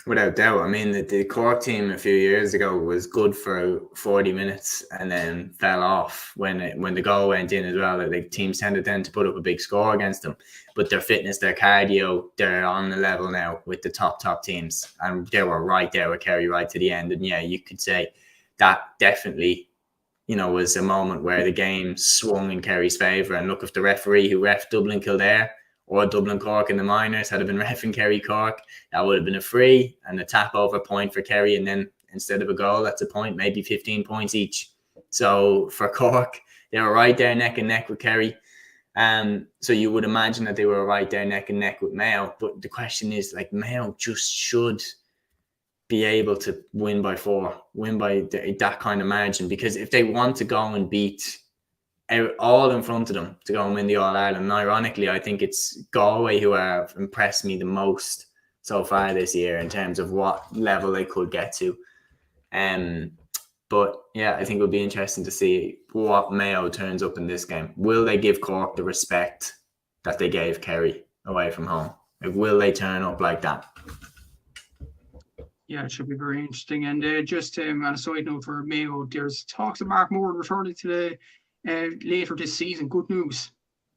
Without doubt. I mean, the Cork team a few years ago was good for 40 minutes and then fell off when the goal went in as well. The teams tended then to put up a big score against them. But their fitness, their cardio, they're on the level now with the top teams. And they were right there with Kerry right to the end. And yeah, you could say that definitely, was a moment where the game swung in Kerry's favour. And look, if the referee who ref Dublin Kildare or Dublin Cork in the minors had been reffing Kerry Cork, that would have been a free and a tap over point for Kerry. And then instead of a goal, that's a point, maybe 15 points each. So for Cork, they were right there neck and neck with Kerry. So you would imagine that they were right there neck and neck with Mayo. But the question is, like, Mayo just should be able to win by 4, win by that kind of margin. Because if they want to go and beat all in front of them to go and win the All-Ireland, and ironically, I think it's Galway who have impressed me the most so far this year in terms of what level they could get to. But yeah, I think it'll be interesting to see what Mayo turns up in this game. Will they give Cork the respect that they gave Kerry away from home? Like, will they turn up like that? Yeah, it should be very interesting. And just on a side note for Mayo, there's talks of Mark Moore returning to the later this season. Good news.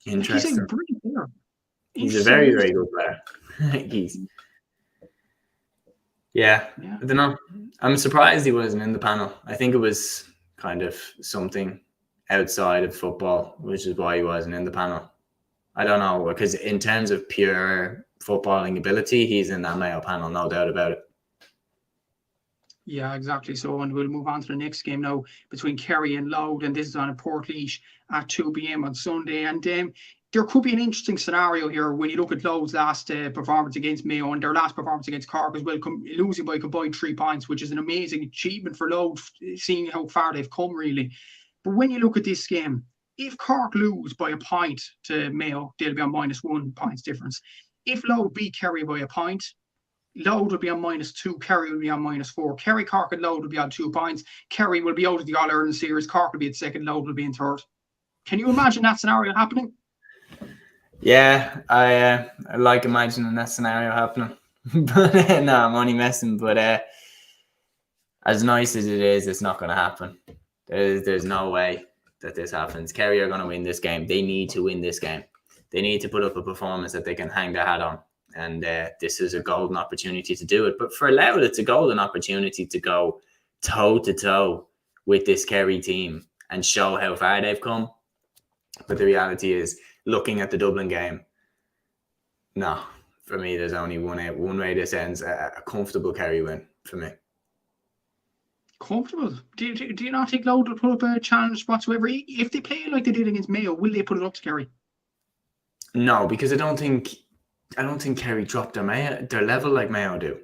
Interesting. He's a brilliant player. He's a very, very good player. Yeah, I don't know. I'm surprised he wasn't in the panel. I think it was kind of something outside of football, which is why he wasn't in the panel. I don't know, because in terms of pure footballing ability, he's in that Mayo panel, no doubt about it. Yeah, exactly. So, and we'll move on to the next game now between Kerry and Louth, and this is on a Portlaoise at 2 p.m. on Sunday. And there could be an interesting scenario here when you look at Louth's last performance against Mayo and their last performance against Cork as well, losing by a combined 3 points, which is an amazing achievement for Louth, seeing how far they've come, really. But when you look at this game, if Cork lose by a point to Mayo, they'll be on -1 points difference. If Louth beat Kerry by a point, Loud will be on -2, Kerry will be on -4. Kerry, Cork and Loud will be on 2 points. Kerry will be out of the All-Ireland series. Cork will be in second, Loud will be in third. Can you imagine that scenario happening? Yeah, I like imagining that scenario happening. But no, I'm only messing. But as nice as it is, it's not going to happen. There's no way that this happens. Kerry are going to win this game. They need to win this game. They need to put up a performance that they can hang their hat on. And this is a golden opportunity to do it. But for Louth, it's a golden opportunity to go toe-to-toe with this Kerry team and show how far they've come. But the reality is, looking at the Dublin game, no, for me, there's only one way this ends, a comfortable Kerry win for me. Comfortable? Do you not think Loud will put up a challenge whatsoever? If they play like they did against Mayo, will they put it up to Kerry? No, because I don't think Kerry dropped their level like Mayo do.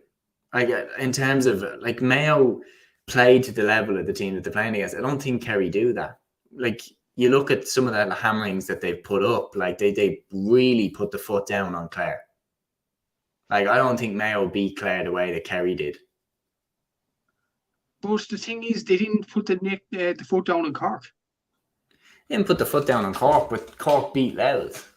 Like in terms of like Mayo played to the level of the team that they're playing against. I don't think Kerry do that. Like you look at some of the hammerings that they've put up, like they really put the foot down on Clare. Like I don't think Mayo beat Clare the way that Kerry did. But the thing is, they didn't put the foot down on Cork. They didn't put the foot down on Cork, but Cork beat Louth.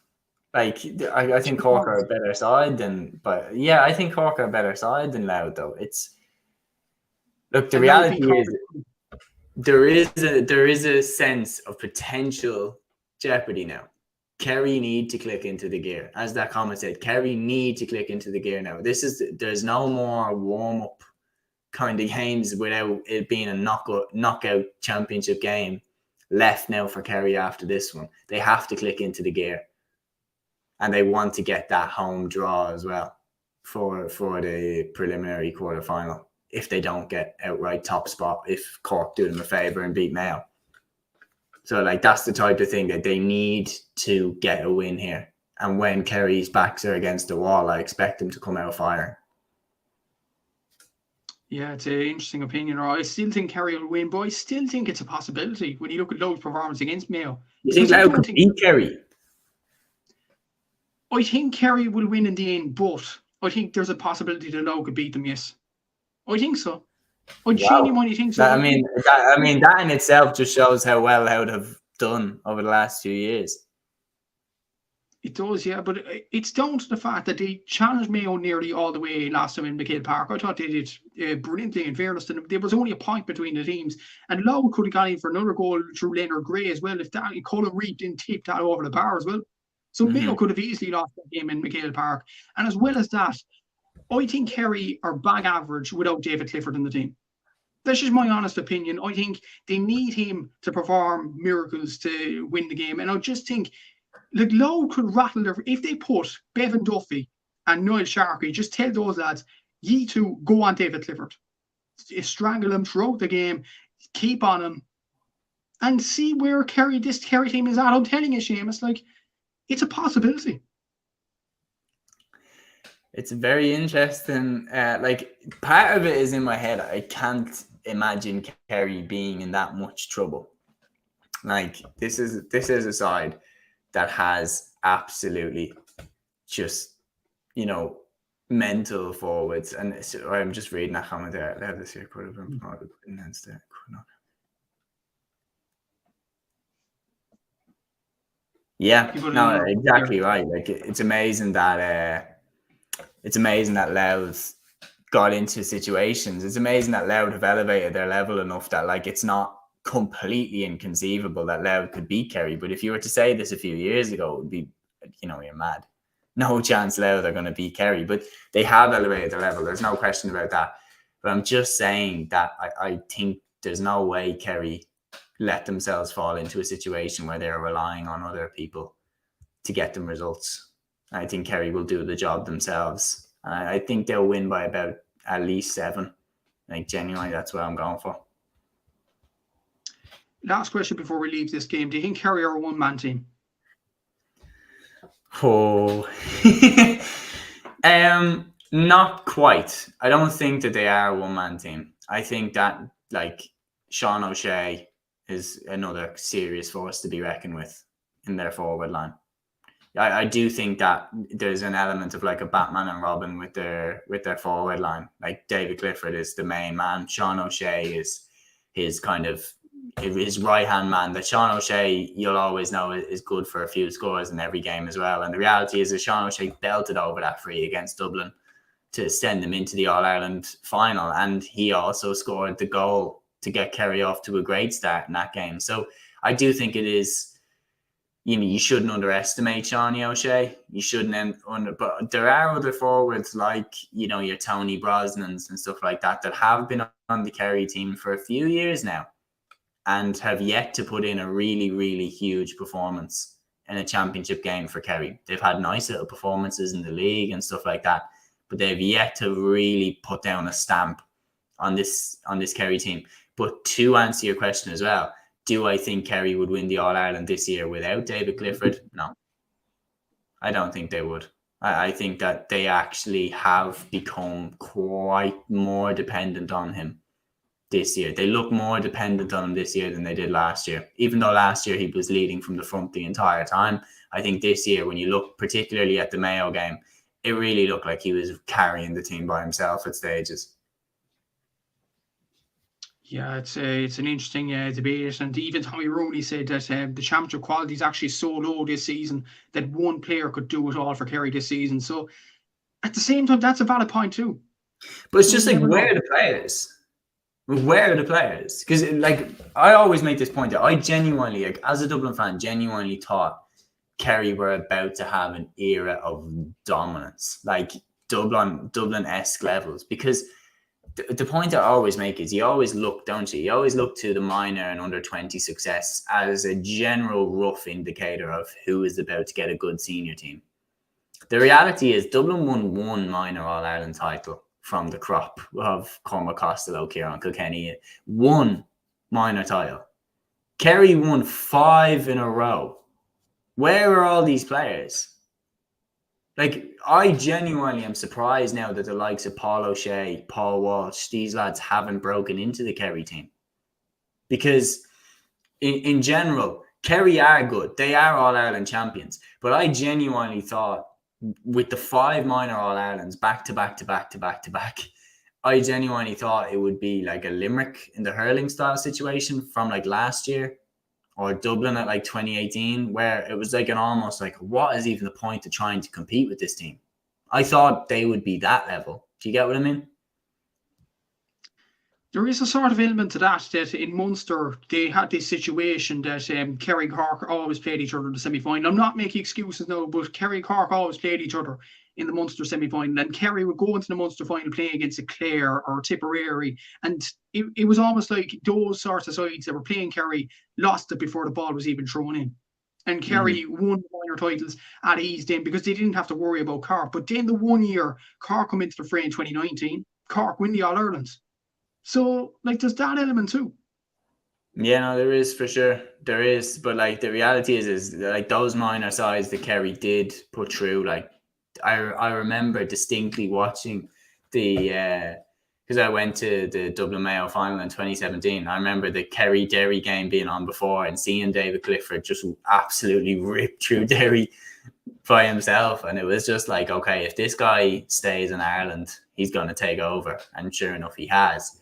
Like I think Cork are a better side than, but yeah, I think Cork are a better side than Louth though. The reality is there is a sense of potential jeopardy now. Kerry need to click into the gear, as that comment said. Kerry need to click into the gear now. There's no more warm up kind of games without it being a knockout championship game left now for Kerry after this one. They have to click into the gear. And they want to get that home draw as well for the preliminary quarterfinal if they don't get outright top spot, if Cork do them a favour and beat Mayo. So like that's the type of thing that they need to get a win here. And when Kerry's backs are against the wall, I expect them to come out firing. Yeah, it's an interesting opinion. I still think Kerry will win, but I still think it's a possibility when you look at Louth's performance against Mayo. You think Louth could beat Kerry? I think Kerry will win in the end, but I think there's a possibility that Louth could beat them, yes. I think so. I genuinely think so. I mean, that in itself just shows how well Louth have done over the last few years. It does, yeah, but it's down to the fact that they challenged Mayo nearly all the way last time in McHale Park. I thought they did brilliantly, in fairness to them. There was only a point between the teams, and Louth could have gone in for another goal through Leonard Gray as well if Colin Reid didn't tip that over the bar as well. So Mayo could have easily lost that game in McHale Park. And as well as that, I think Kerry are bag average without David Clifford in the team. That's just my honest opinion. I think they need him to perform miracles to win the game. And I just think, like, Louth could rattle if they put Bevan Duffy and Niall Sharkey, just tell those lads, ye two go on David Clifford. Strangle him throughout the game, keep on him, and see where this Kerry team is at. I'm telling you, Seamus, like, it's a possibility. It's very interesting. Like part of it is in my head. I can't imagine Kerry being in that much trouble. Like this is a side that has absolutely just, mental forwards. And so I'm just reading that comment there. I have this here. Could have been promoted instead. Could not. Yeah, no, exactly right. Like it's amazing that Louth got into situations. It's amazing that Louth have elevated their level enough that like it's not completely inconceivable that Louth could beat Kerry. But if you were to say this a few years ago, it would be, you're mad. No chance Louth are going to beat Kerry. But they have elevated their level. There's no question about that. But I'm just saying that I think there's no way Kerry let themselves fall into a situation where they're relying on other people to get them results. I think Kerry will do the job themselves. I think they'll win by about at least 7. Like, genuinely, that's what I'm going for. Last question before we leave this game. Do you think Kerry are a one-man team? Oh. Not quite. I don't think that they are a one-man team. I think that, like, Sean O'Shea is another serious force to be reckoned with in their forward line. I do think that there's an element of like a Batman and Robin with their forward line. Like David Clifford is the main man. Sean O'Shea is his kind of his right hand man. That Sean O'Shea, you'll always know, is good for a few scores in every game as well. And the reality is that Sean O'Shea belted over that free against Dublin to send them into the All Ireland final, and he also scored the goal to get Kerry off to a great start in that game. So I do think it is. You shouldn't underestimate Shawnee O'Shea. You shouldn't but there are other forwards like, your Tony Brosnans and stuff like that have been on the Kerry team for a few years now and have yet to put in a really, really huge performance in a championship game for Kerry. They've had nice little performances in the league and stuff like that, but they've yet to really put down a stamp on this Kerry team. But to answer your question as well, do I think Kerry would win the All-Ireland this year without David Clifford? No. I don't think they would. I think that they actually have become quite more dependent on him this year. They look more dependent on him this year than they did last year. Even though last year he was leading from the front the entire time, I think this year, when you look particularly at the Mayo game, it really looked like he was carrying the team by himself at stages. Yeah, it's an interesting debate, and even Tommy Rooney said that the championship quality is actually so low this season that one player could do it all for Kerry this season. So at the same time, that's a valid point too. But it's just like, where are the players? Where are the players? Because I always make this point that I genuinely, as a Dublin fan, genuinely thought Kerry were about to have an era of dominance, like Dublin-esque levels, because the point I always make is you always look, don't you? You always look to the minor and under 20 success as a general rough indicator of who is about to get a good senior team. The reality is Dublin won one minor All-Ireland title from the crop of Cormac Costello, Kieran Kilkenny. One minor title. Kerry won 5 in a row. Where are all these players? I genuinely am surprised now that the likes of Paul O'Shea, Paul Walsh, these lads haven't broken into the Kerry team. Because in general, Kerry are good. They are All-Ireland champions. But I genuinely thought with the 5 minor All-Irelands back to back, I genuinely thought it would be like a Limerick in the hurling style situation from last year, or Dublin at 2018, where it was almost what is even the point of trying to compete with this team? I thought they would be that level. Do you get what I mean? There is a sort of element to that in Munster, they had this situation that Kerry and Cork always played each other in the semi-final. I'm not making excuses now, but Kerry and Cork always played each other in the Munster semi-final, and Kerry would go into the Munster final playing against a Clare or Tipperary, and it was almost like those sorts of sides that were playing Kerry lost it before the ball was even thrown in. And Kerry won the minor titles at ease then because they didn't have to worry about Cork. But then the one year Cork come into the fray in 2019, Cork win the All-Irelands. So, there's that element too. Yeah, no, there is for sure. There is. But, the reality is those minor sides that Kerry did put through, I remember distinctly watching because I went to the Dublin Mayo final in 2017. I remember the Kerry Derry game being on before and seeing David Clifford just absolutely rip through Derry by himself. And it was just okay, if this guy stays in Ireland, he's going to take over. And sure enough, he has.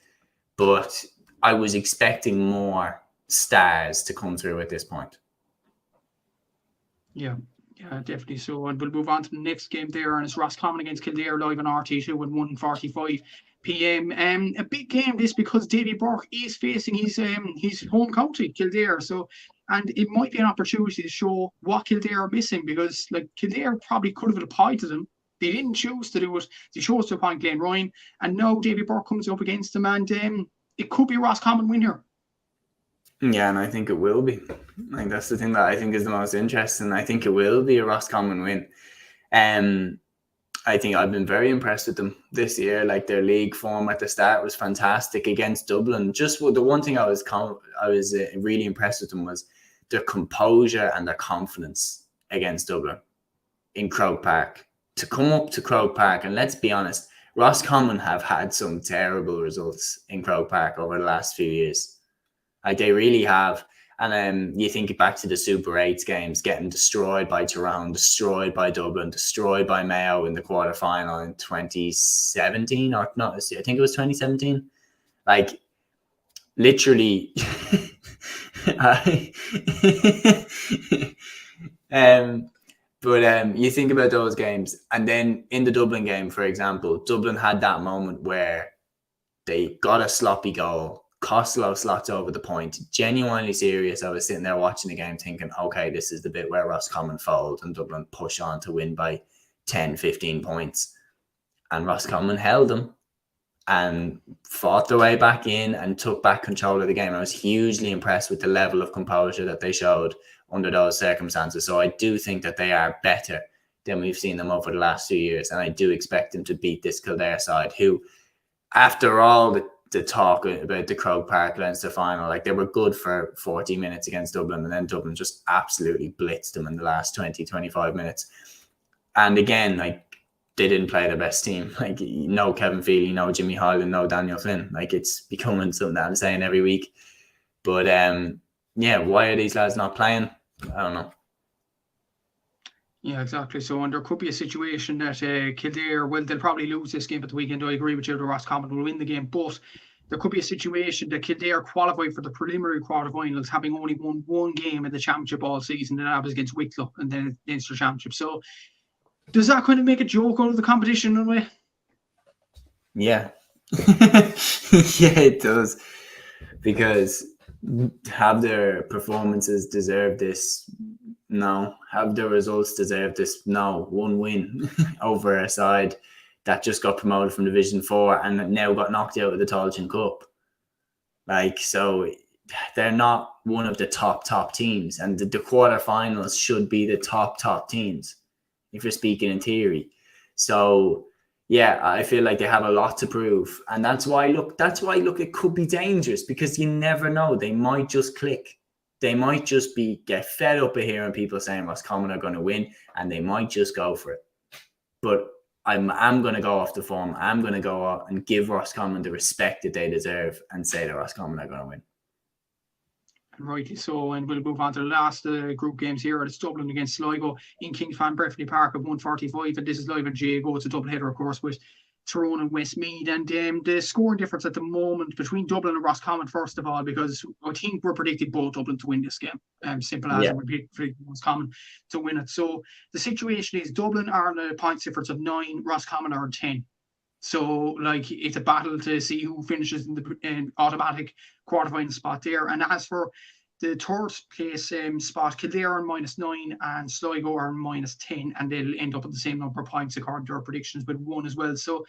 But I was expecting more stars to come through at this point. Yeah, definitely so. And we'll move on to the next game there, and it's Roscommon against Kildare live on RT2 at 1:45 p.m. A big game this because Davy Burke is facing his home county, Kildare. So, and it might be an opportunity to show what Kildare are missing, because Kildare probably could have appointed them. They didn't choose to do it. They chose to appoint Glenn Ryan, and now Davy Burke comes up against them, and it could be a Roscommon win here. Yeah, and I think it will be. That's the thing that I think is the most interesting. I think it will be a Roscommon win. I think I've been very impressed with them this year. Their league form at the start was fantastic against Dublin. Just the one thing I was really impressed with them was their composure and their confidence against Dublin in Croke Park. To come up to Croke Park, and let's be honest, Roscommon have had some terrible results in Croke Park over the last few years. They really have. And you think back to the Super 8s games, getting destroyed by Tyrone, destroyed by Dublin, destroyed by Mayo in the quarterfinal in 2017, or not, I think it was 2017. Like, literally, but you think about those games, and then in the Dublin game, for example, Dublin had that moment where they got a sloppy goal. Costello slots over the point. Genuinely serious. I was sitting there watching the game thinking, okay, this is the bit where Roscommon fold and Dublin push on to win by 10, 15 points. And Roscommon held them and fought their way back in and took back control of the game. I was hugely impressed with the level of composure that they showed under those circumstances. So I do think that they are better than we've seen them over the last 2 years. And I do expect them to beat this Kildare side, who, after all the talk about the Croke Park Leinster final, like, they were good for 40 minutes against Dublin, and then Dublin just absolutely blitzed them in the last 20, 25 minutes. And again, like, they didn't play the best team. Like, no Kevin Feely, no Jimmy Hyland, no Daniel Flynn. Like, it's becoming something that I'm saying every week. But yeah, why are these lads not playing? I don't know. Yeah, exactly. So, and there could be a situation that Kildare, well, they'll probably lose this game at the weekend. I agree with you, the Roscommon will win the game, but there could be a situation that Kildare qualify for the preliminary quarterfinals, having only won one game in the championship all season, and that was against Wicklow and then the Leinster Championship. So, does that kind of make a joke out of the competition in a way? Yeah. Yeah, it does. Because have their performances deserve this? No. Have the results deserve this? No. One win over a side that just got promoted from Division 4 and now got knocked out of the Tailteann Cup. Like, so they're not one of the top teams, and the quarterfinals should be the top teams if you're speaking in theory. So yeah, I feel like they have a lot to prove, and that's why it could be dangerous, because you never know. They might just click. They might just get fed up of hearing people saying Roscommon are going to win, and they might just go for it. But I'm going to go off the form. I'm going to go out and give Roscommon the respect that they deserve and say that Roscommon are going to win. Rightly so, and we'll move on to the last group games here. It's Dublin against Sligo in Kingspan Breffni Park at 1:45, and this is live at Jago. It's a double header, of course, with Tyrone and Westmeath. And the scoring difference at the moment between Dublin and Roscommon, first of all, because I think we're predicted both Dublin to win this game. Simple as we're predicting Roscommon to win it. So the situation is Dublin are on a point difference of 9, Roscommon are on 10. So, like, it's a battle to see who finishes in the automatic quarterfinal spot there. And as for the third place spot, Kildare are -9 and Sligo are -10, and they'll end up at the same number of points according to our predictions, with 1 as well. So,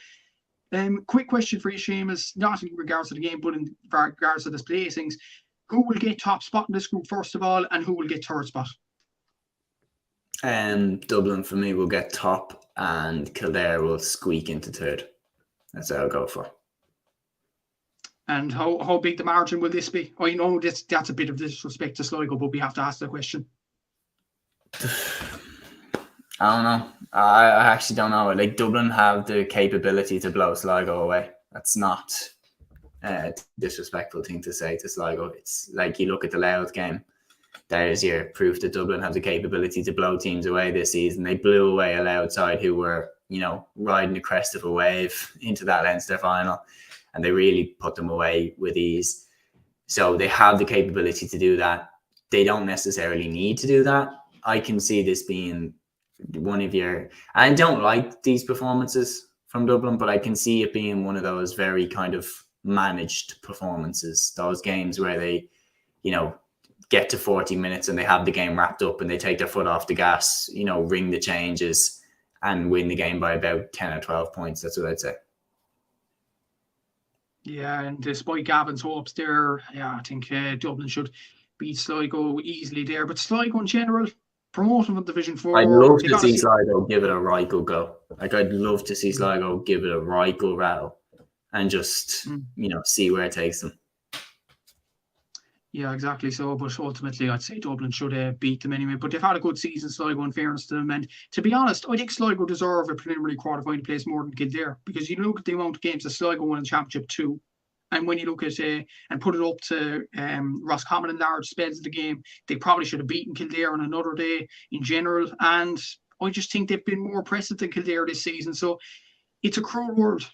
quick question for you, Seamus, not in regards to the game, but in regards to the placings. Who will get top spot in this group, first of all, and who will get third spot? Dublin, for me, will get top, and Kildare will squeak into third. That's what I'll go for. And how big the margin will this be? I know that's a bit of disrespect to Sligo, but we have to ask the question. I don't know. I actually don't know. Like, Dublin have the capability to blow Sligo away. That's not a disrespectful thing to say to Sligo. It's like, you look at the Louth game. There's your proof that Dublin have the capability to blow teams away this season. They blew away a Louth side who were, riding the crest of a wave into that Leinster final, and they really put them away with ease. So they have the capability to do that. They don't necessarily need to do that. I can see this being one of your... I don't like these performances from Dublin, but I can see it being one of those very kind of managed performances. Those games where they, get to 40 minutes and they have the game wrapped up and they take their foot off the gas, ring the changes and win the game by about 10 or 12 points. That's what I'd say. Yeah, and despite Gavin's hopes there, I think Dublin should beat Sligo easily there. But Sligo in general, promoting from Division 4. I'd love to see Sligo give it a right good go. Like, I'd love to see Sligo give it a right good rattle and just, see where it takes them. Yeah, exactly. So, but ultimately, I'd say Dublin should beat them anyway. But they've had a good season, Sligo, in fairness to them. And to be honest, I think Sligo deserve a preliminary quarterfinal place more than Kildare, because you look at the amount of games that Sligo won in the Championship 2, And when you look at and put it up to Roscommon in large spells of the game, they probably should have beaten Kildare on another day in general. And I just think they've been more impressive than Kildare this season. So it's a cruel world.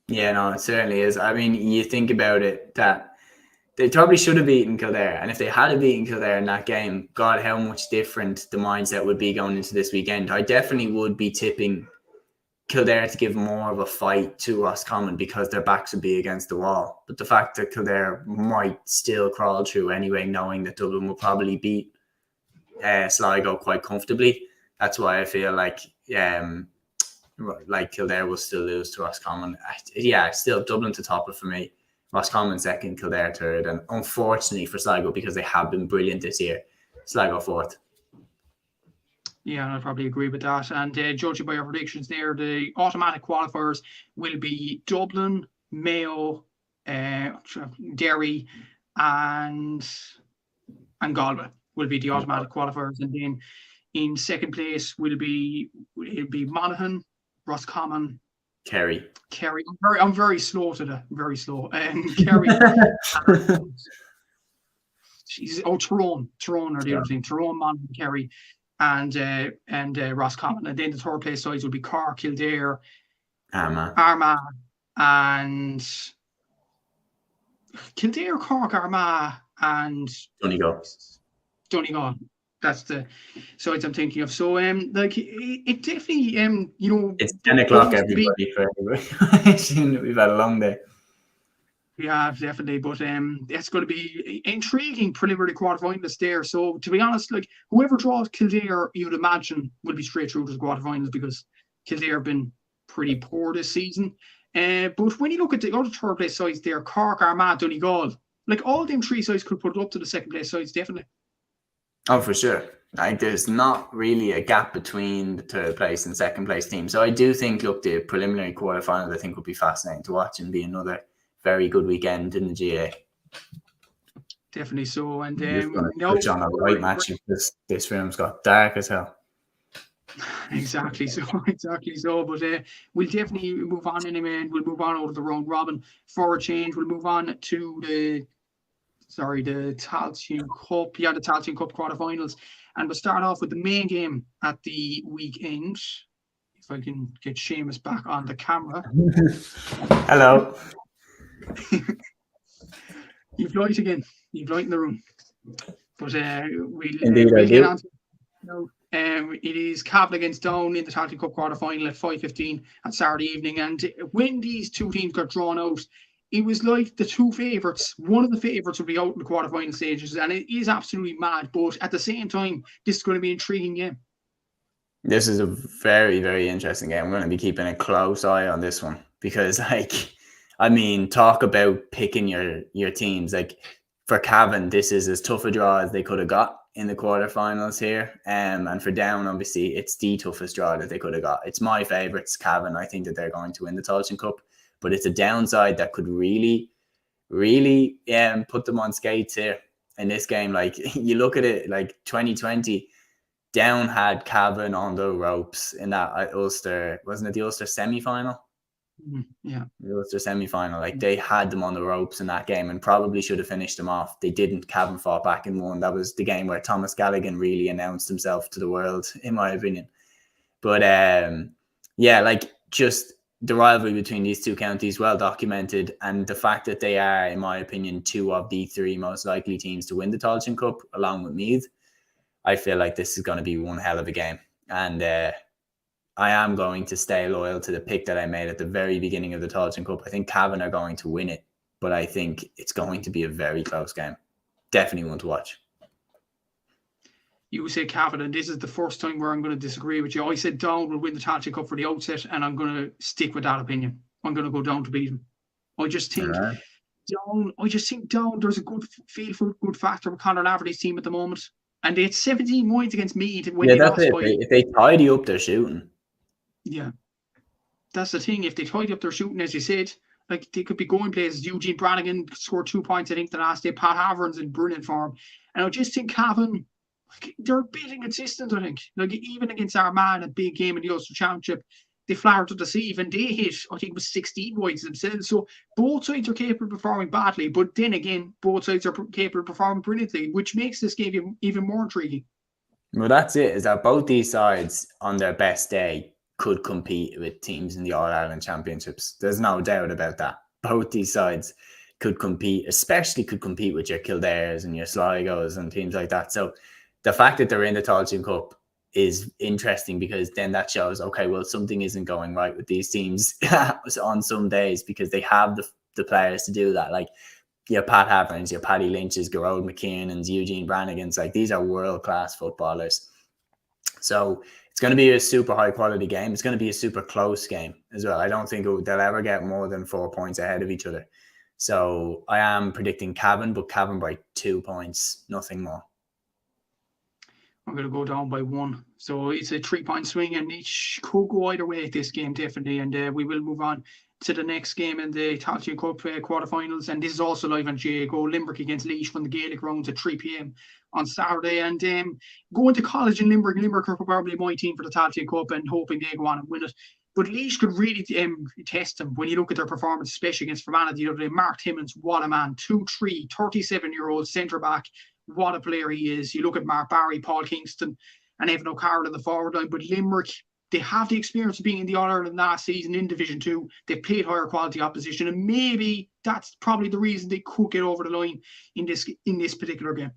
Yeah, no, it certainly is. I mean, you think about it, that they probably should have beaten Kildare. And if they had beaten Kildare in that game, God, how much different the mindset would be going into this weekend. I definitely would be tipping Kildare to give more of a fight to Roscommon because their backs would be against the wall. But the fact that Kildare might still crawl through anyway, knowing that Dublin will probably beat Sligo quite comfortably, that's why I feel like Kildare will still lose to Roscommon. Yeah, still Dublin to top it for me. Roscommon second, Kildare third, and unfortunately for Sligo, because they have been brilliant this year, Sligo fourth. Yeah, I'd probably agree with that. And judging by our predictions there, the automatic qualifiers will be Dublin, Mayo, Derry, and Galway will be the automatic qualifiers. And then in second place it'll be Monaghan, Roscommon, Kerry. I'm very slow today. Very slow. Kerry. Tyrone are the other team. Tyrone, Monaghan, Kerry. And Roscommon. And then the third place sides will be Cork, Kildare, Armagh, and Kildare, Cork, Armagh, and Donegal. That's the sides I'm thinking of. So it definitely it's 10 o'clock everybody for everybody. We've had a long day. Yeah, definitely. But it's going to be intriguing preliminary quarterfinals there. So to be honest, like whoever draws Kildare, you'd imagine will be straight through to the quarterfinals because Kildare have been pretty poor this season. But when you look at the other third place sides there, Cork, Armagh, Donegal, like all them three sides could put it up to the second place sides, definitely. Oh, for sure. Like there's not really a gap between the third place and second place team. So I do think, look, the preliminary quarterfinals I think would be fascinating to watch and be another very good weekend in the GA. Definitely so. And switch on a light match because this room's got dark as hell. Exactly so. But we'll definitely move on anyway, and we'll move on over the round robin for a change. We'll move on to the Tailteann Cup. Yeah, the Tailteann Cup quarterfinals, and we'll start off with the main game at the weekend. If I can get Seamus back on the camera. Hello. You've light again. You've light in the room. But we'll get on to it is Cavan against Down in the Tailteann Cup quarterfinal at 5:15 on Saturday evening. And when these two teams got drawn out, it was like the two favourites. One of the favourites will be out in the quarterfinal stages, and it is absolutely mad. But at the same time, this is going to be an intriguing game. This is a very, very interesting game. We're going to be keeping a close eye on this one because, talk about picking your teams. Like for Cavan, this is as tough a draw as they could have got in the quarterfinals here. And for Down, obviously, it's the toughest draw that they could have got. It's my favourites, Cavan. I think that they're going to win the Tailteann Cup, but it's a downside that could really, really put them on skates here in this game. Like you look at it, like 2020, Down had Cavan on the ropes in that Ulster, wasn't it the Ulster semi-final? Yeah. The Ulster semi-final. Like they had them on the ropes in that game and probably should have finished them off. They didn't. Cavan fought back and won. That was the game where Thomas Galligan really announced himself to the world, in my opinion. But just the rivalry between these two counties, well documented, and the fact that they are, in my opinion, two of the three most likely teams to win the Tailteann Cup, along with Meath. I feel like this is going to be one hell of a game. And I am going to stay loyal to the pick that I made at the very beginning of the Tailteann Cup. I think Cavan are going to win it, but I think it's going to be a very close game. Definitely one to watch. You say Cavan, and this is the first time where I'm going to disagree with you. I said Down will win the Tailteann Cup for the outset, and I'm going to stick with that opinion. I'm going to go Down to beat them. I just think Down, there's a good feel for good factor with Conor Laverty's team at the moment. And they had 17 points against Meath when they lost. If they tidy up their shooting. Yeah. That's the thing. If they tidy up their shooting, as you said, like they could be going places. Eugene Brannigan scored 2 points, I think, the last day. Pat Havern's in brilliant form. And I just think Cavan, they're a bit inconsistent, I think. Like even against Armagh, a big game in the Ulster Championship, they flattered to deceive, and they hit, I think it was 16 wides themselves. So both sides are capable of performing badly, but then again, both sides are capable of performing brilliantly, which makes this game even more intriguing. Well, that's it, is that both these sides on their best day could compete with teams in the All-Ireland Championships. There's no doubt about that. Both these sides could compete, especially could compete with your Kildares and your Sligos and teams like that. So the fact that they're in the Tailteann Cup is interesting, because then that shows, okay, well, something isn't going right with these teams on some days, because they have the players to do that. Like your Pat Haverns, your Paddy Lynch's, Gerald McKiernan's, Eugene Brannigan's, like these are world-class footballers. So it's going to be a super high-quality game. It's going to be a super close game as well. I don't think they'll ever get more than 4 points ahead of each other. So I am predicting Cavan, but Cavan by 2 points, nothing more. I'm going to go down by 1. So it's a 3-point swing, and it could go either way at this game, definitely. And we will move on to the next game in the Tailteann Cup quarterfinals. And this is also live on Go Limerick against Laois from the Gaelic rounds at 3 p.m. on Saturday. And going to college in Limerick. Limerick are probably my team for the Tailteann Cup, and hoping they go on and win it. But Laois could really test them when you look at their performance, especially against Fermanagh the other day. Mark Timmins, what a man. 2-3, 37-year-old centre-back. What a player he is. You look at Mark Barry, Paul Kingston, and Evan O'Carroll in the forward line. But Limerick, they have the experience of being in the All-Ireland last season in Division 2. They've played higher quality opposition, and maybe that's probably the reason they could get over the line in this particular game.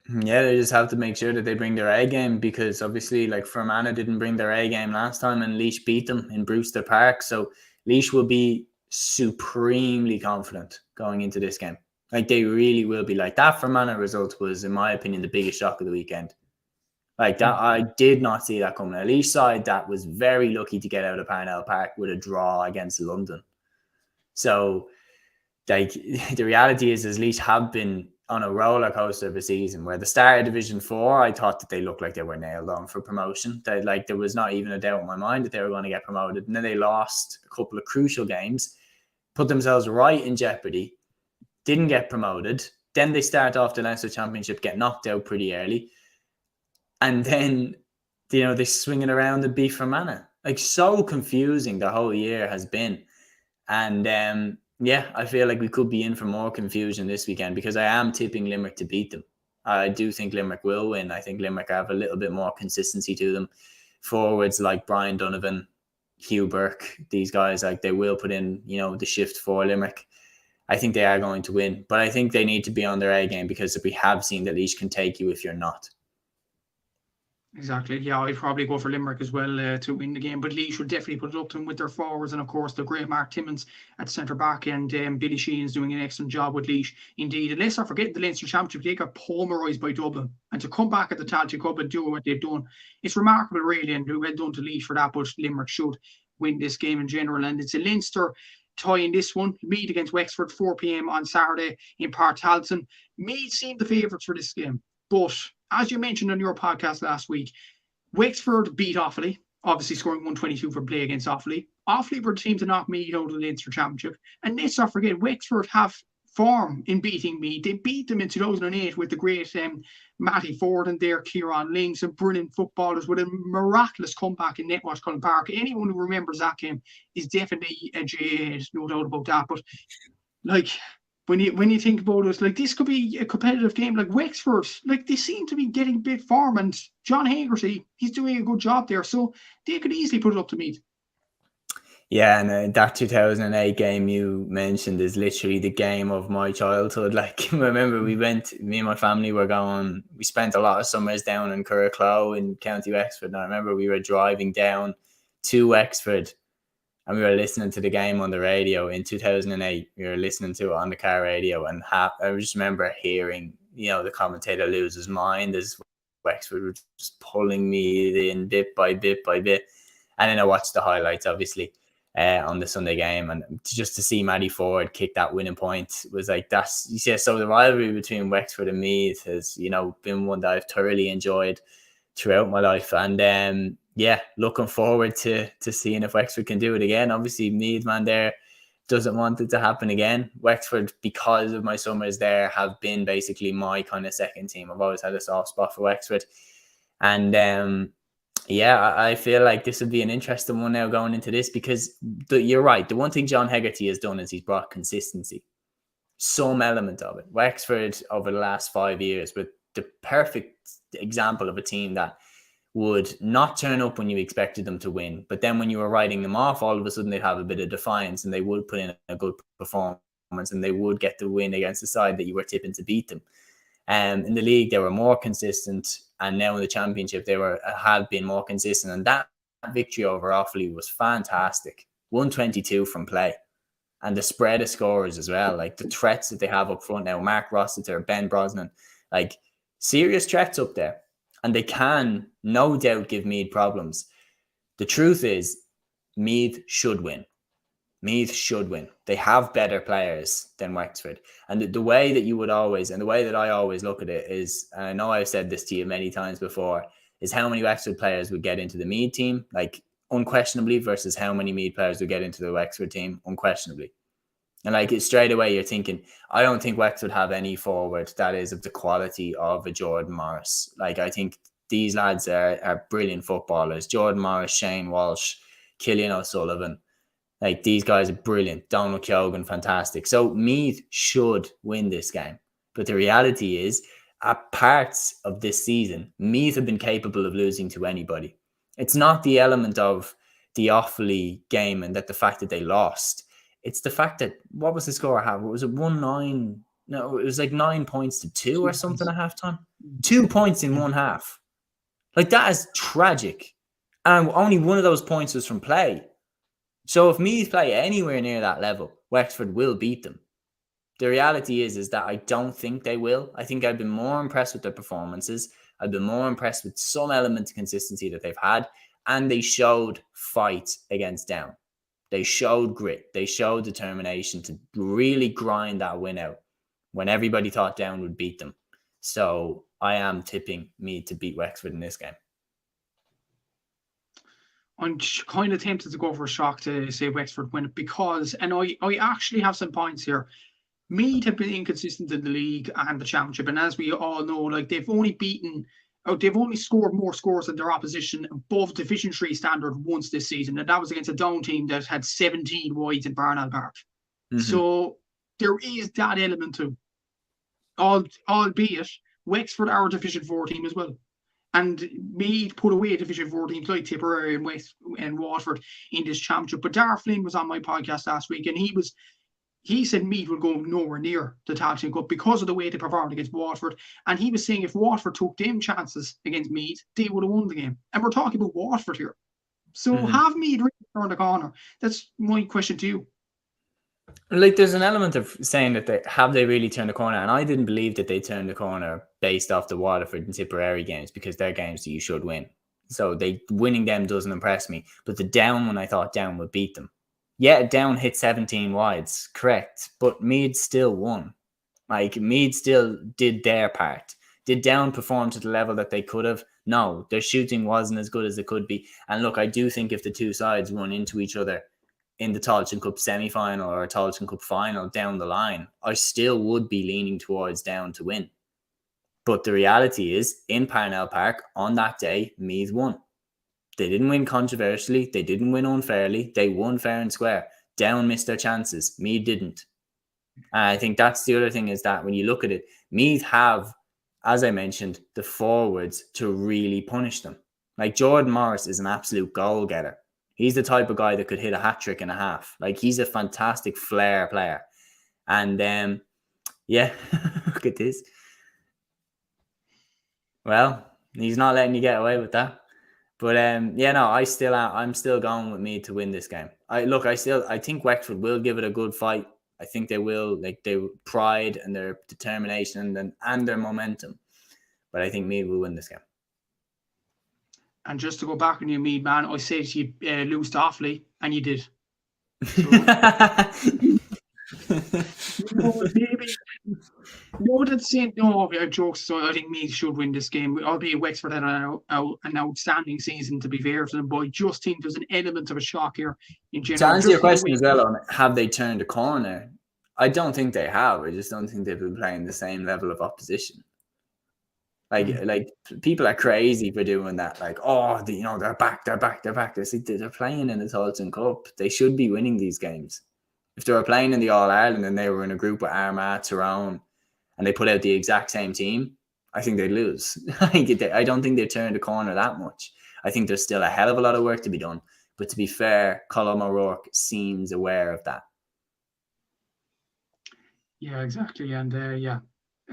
Yeah, they just have to make sure that they bring their A game, because obviously, like, Fermanagh didn't bring their A game last time, and Laois beat them in Brewster Park. So Laois will be supremely confident going into this game. Like, they really will be. Like, that Fermanagh result was, in my opinion, the biggest shock of the weekend. Like, that, I did not see that coming. A Laois side that was very lucky to get out of Parnell Park with a draw against London. So, like, the reality is Laois have been on a roller coaster of a season, where the start of Division 4, I thought that they looked like they were nailed on for promotion. Like, there was not even a doubt in my mind that they were going to get promoted. And then they lost a couple of crucial games, put themselves right in jeopardy, didn't get promoted. Then they start off the Leinster Championship, get knocked out pretty early. And then, they swing it around and beat Fermanagh. Like, so confusing the whole year has been. And I feel like we could be in for more confusion this weekend, because I am tipping Limerick to beat them. I do think Limerick will win. I think Limerick have a little bit more consistency to them. Forwards like Brian Donovan, Hugh Burke, these guys, like, they will put in, the shift for Limerick. I think they are going to win, but I think they need to be on their A game, because we have seen that Laois can take you if you're not. Exactly. Yeah, I'd probably go for Limerick as well to win the game. But Laois should definitely put it up to them with their forwards. And, of course, the great Mark Timmins at centre-back. And Billy Sheehan's doing an excellent job with Laois, indeed. And let's not forget the Leinster Championship. They got pulverised by Dublin. And to come back at the Tailteann Cup and do what they've done, it's remarkable, really. And well done to Laois for that. But Limerick should win this game in general. And it's a Leinster tie in this one. Meath against Wexford, 4 p.m. on Saturday in Páirc Tailteann. Meath seemed the favourites for this game. But as you mentioned on your podcast last week, Wexford beat Offaly, obviously scoring 122 for play against Offaly. Offaly were the team to knock Meath out of the Leinster Championship. And let's not forget, Wexford have form in beating Meath. They beat them in 2008 with the great Matty Ford and their Kieran Ling, some brilliant footballers with a miraculous comeback in Netwatch Cullen Park. Anyone who remembers that game is definitely a GA, no doubt about that. But, like, when you think about it, like, this could be a competitive game. Like, Wexford, like, they seem to be getting big form, and John Haggerty, he's doing a good job there, so they could easily put it up to Meath. Yeah, and that 2008 game you mentioned is literally the game of my childhood. Like, I remember me and my family we spent a lot of summers down in Curraclow in County Wexford, and I remember we were driving down to Wexford, and we were listening to the game on the radio in 2008. We were listening to it on the car radio, and I just remember hearing, the commentator lose his mind as Wexford were just pulling me in bit by bit by bit. And then I watched the highlights, obviously, on the Sunday game, and just to see Matty Ford kick that winning point was like, so the rivalry between Wexford and Meath has, been one that I've thoroughly enjoyed throughout my life. And looking forward to seeing if Wexford can do it again. Obviously, Meath man there doesn't want it to happen again. Wexford, because of my summers there, have been basically my kind of second team. I've always had a soft spot for Wexford. And Yeah, I feel like this would be an interesting one now going into this, because you're right. The one thing John Hegarty has done is he's brought consistency, some element of it. Wexford over the last 5 years with the perfect example of a team that would not turn up when you expected them to win, but then when you were writing them off, all of a sudden they'd have a bit of defiance and they would put in a good performance and they would get the win against the side that you were tipping to beat them. In the league, they were more consistent, and now in the championship, they had been more consistent. And that victory over Offaly was fantastic. 122 from play, and the spread of scorers as well. Like the threats that they have up front now, Mark Rossiter, Ben Brosnan, like serious threats up there, and they can no doubt give Meath problems. The truth is, Meath should win. Meath should win. They have better players than Wexford. And the way that you would always, and the way that I always look at it is, and I know I've said this to you many times before, is how many Wexford players would get into the Meath team, like unquestionably, versus how many Meath players would get into the Wexford team, unquestionably. And like straight away, you're thinking, I don't think Wexford have any forward that is of the quality of a Jordan Morris. Like I think these lads are brilliant footballers. Jordan Morris, Shane Walsh, Killian O'Sullivan. Like these guys are brilliant. Donald Keoghan, fantastic. So Meath should win this game. But the reality is, at parts of this season, Meath have been capable of losing to anybody. It's not the element of the Offaly game and that the fact that they lost. It's the fact that, what was the score I have? Was it 1-9? No, it was like 9 points to 2 or something at halftime. 2 points in one half. Like that is tragic. And only one of those points was from play. So if Meath play anywhere near that level, Wexford will beat them. The reality is that I don't think they will. I think I've been more impressed with their performances. I've been more impressed with some element of consistency that they've had. And they showed fight against Down. They showed grit. They showed determination to really grind that win out when everybody thought Down would beat them. So I am tipping Meath to beat Wexford in this game. I'm kind of tempted to go for a shock to say Wexford win it because, and I actually have some points here. Meath have been inconsistent in the league and the championship, and as we all know, like they've only scored more scores than their opposition above Division 3 standard once this season, and that was against a Down team that had 17 wides in Barnell Park. Mm-hmm. So there is that element to, albeit Wexford are a Division 4 team as well. And Meath put away Division 4 teams like Tipperary and Waterford in this championship. But Darragh Flynn was on my podcast last week, and he said Meath will go nowhere near the Tailteann Cup because of the way they performed against Waterford. And he was saying if Waterford took them chances against Meath, they would have won the game. And we're talking about Waterford here. So have Meath really turned the corner? That's my question to you. Like there's an element of saying that they really turned the corner, and I didn't believe that they turned the corner based off the Waterford and Tipperary games because they're games that you should win. So winning them doesn't impress me. But the Down one, I thought Down would beat them. Yeah, Down hit 17 wides, correct, but Meath still won. Like Meath still did their part. Did Down perform to the level that they could have? No, their shooting wasn't as good as it could be. And look, I do think if the two sides run into each other in the Tailteann Cup semi-final or a Tailteann Cup final down the line, I still would be leaning towards Down to win. But the reality is, in Parnell Park, on that day, Meath won. They didn't win controversially. They didn't win unfairly. They won fair and square. Down missed their chances. Meath didn't. And I think that's the other thing is that when you look at it, Meath have, as I mentioned, the forwards to really punish them. Like Jordan Morris is an absolute goal getter. He's the type of guy that could hit a hat-trick and a half. Like he's a fantastic flair player. And yeah, look at this. Well, he's not letting you get away with that. But I'm still going with Meath to win this game. I think Wexford will give it a good fight. I think they will, like their pride and their determination and their momentum. But I think Meath will win this game. And just to go back on your Meath, man, I said you lose to Offaly, and you did. So, jokes. So I think Meath should win this game. Albeit Wexford had an outstanding season, to be fair to them, but I just think there's an element of a shock here in general. To answer your question as well on have they turned a corner, I don't think they have. I just don't think they've been playing the same level of opposition. Like people are crazy for doing that. Like, oh, they're back. They're playing in the Tailteann Cup. They should be winning these games. If they were playing in the All Ireland and they were in a group with Armagh, Tyrone, and they put out the exact same team, I think they'd lose. I don't think they turned the corner that much. I think there's still a hell of a lot of work to be done. But to be fair, Colm O'Rourke seems aware of that. Yeah, exactly. And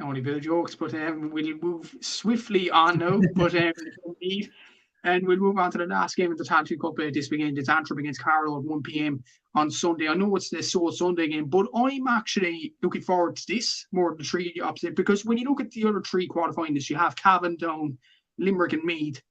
only bit of jokes, but we'll move swiftly on now. But and we'll move on to the last game of the Tailteann Cup this weekend. It's Antrim against Carlow at 1 p.m. on Sunday. I know it's the Sunday game, but I'm actually looking forward to this more than the three opposite, because when you look at the other three quarterfinals, you have Cavan, Down, Limerick and Meath.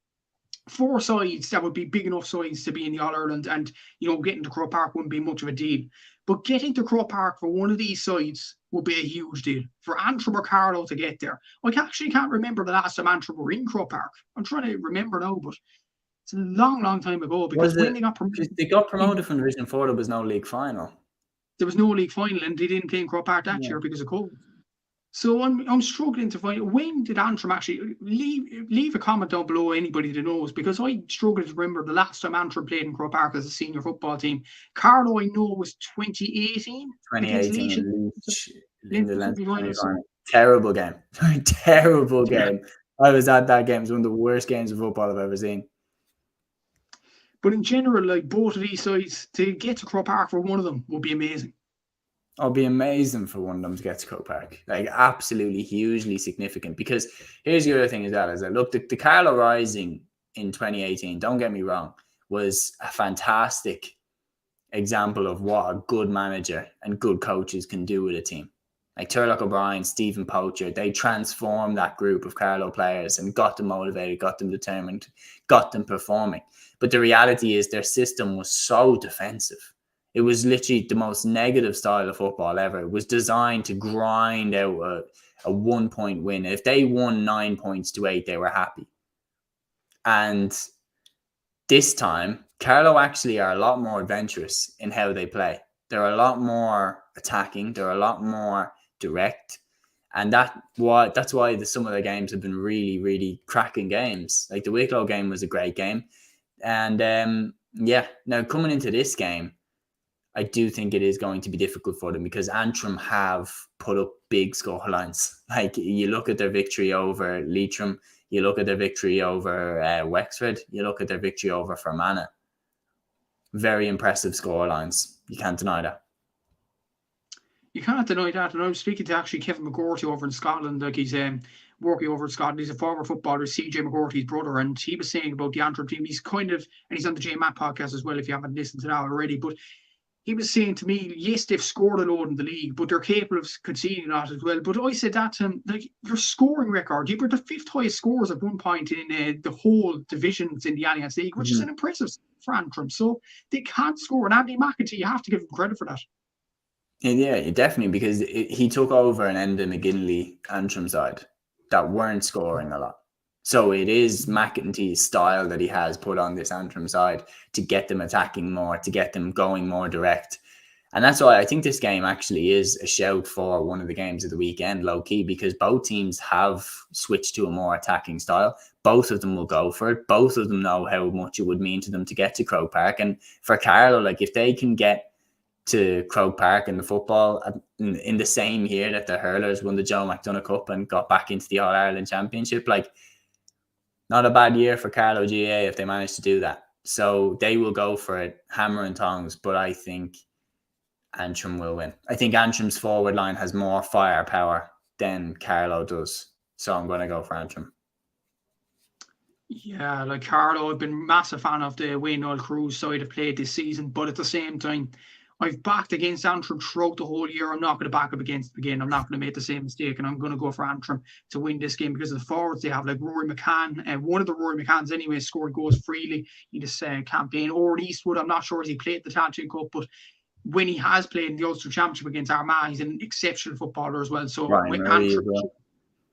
4 sides that would be big enough sides to be in the All-Ireland, and getting to Croke Park wouldn't be much of a deal. But getting to Croke Park for one of these sides would be a huge deal. For Antrim or Carlow to get there. I actually can't remember the last time Antrim were in Croke Park. I'm trying to remember now, but it's a long, long time ago, because when they got promoted from Division 4, there was no league final. There was no league final, and they didn't play in Croke Park that year because of COVID. So I'm struggling to find, when did Antrim actually leave a comment down below, anybody that knows, because I struggle to remember the last time Antrim played in Croke Park as a senior football team. Carlow, I know, was 2018. 2018 in the Leinster. Terrible game. Terrible game. I was at that game. It was one of the worst games of football I've ever seen. But in general, like, both of these sides, to get to Croke Park for one of them would be amazing. It'll be amazing for one of them to get to Croke Park. Like, absolutely hugely significant. Because here's the other thing as well, is that, look, the Carlow Rising in 2018, don't get me wrong, was a fantastic example of what a good manager and good coaches can do with a team. Like Turlock O'Brien, Stephen Poacher, they transformed that group of Carlow players and got them motivated, got them determined, got them performing. But the reality is their system was so defensive. It was literally the most negative style of football ever. It was designed to grind out a 1-point win. If they won 9 points to 8, they were happy. And this time, Carlow actually are a lot more adventurous in how they play. They're a lot more attacking. They're a lot more direct. And that's why some of their games have been really, really cracking games. Like the Wicklow game was a great game. And now coming into this game, I do think it is going to be difficult for them, because Antrim have put up big scorelines. Like, you look at their victory over Leitrim, you look at their victory over Wexford, you look at their victory over Fermanagh. Very impressive scorelines. You can't deny that. You can't deny that. And I was speaking to actually Kevin McGorty over in Scotland. Like, he's working over in Scotland. He's a former footballer, CJ McGorty's brother, and he was saying about the Antrim team. He's and he's on the J Matt podcast as well, if you haven't listened to that already. But he was saying to me, yes, they've scored a load in the league, but they're capable of conceding a lot as well. But I said that to him, like, your scoring record, you were the 5th highest scores at one point in the whole divisions in the Alliance League, which is an impressive for Antrim. So they can't score. And Andy McEntee, you have to give him credit for that. Yeah, definitely, because he took over an Enda McGinley Antrim side that weren't scoring a lot. So it is McEntee's style that he has put on this Antrim side to get them attacking more, to get them going more direct. And that's why I think this game actually is a shout for one of the games of the weekend, low-key, because both teams have switched to a more attacking style. Both of them will go for it. Both of them know how much it would mean to them to get to Croke Park. And for Carlow, like, if they can get to Croke Park in the football in the same year that the Hurlers won the Joe McDonagh Cup and got back into the All-Ireland Championship, like, not a bad year for Carlow GA if they manage to do that. So they will go for it, hammer and tongs, but I think Antrim will win. I think Antrim's forward line has more firepower than Carlow does. So I'm going to go for Antrim. Yeah, like Carlow, I've been a massive fan of the Wayne Noel Cruz side of play this season, but at the same time, I've backed against Antrim throughout the whole year. I'm not going to back up against it again. I'm not going to make the same mistake, and I'm going to go for Antrim to win this game because of the forwards they have, like Rory McCann. One of the Rory McCanns anyway scored goals freely in this campaign. Or Eastwood, I'm not sure as he played the Tailteann Cup, but when he has played in the Ulster Championship against Armagh, he's an exceptional footballer as well. So Ryan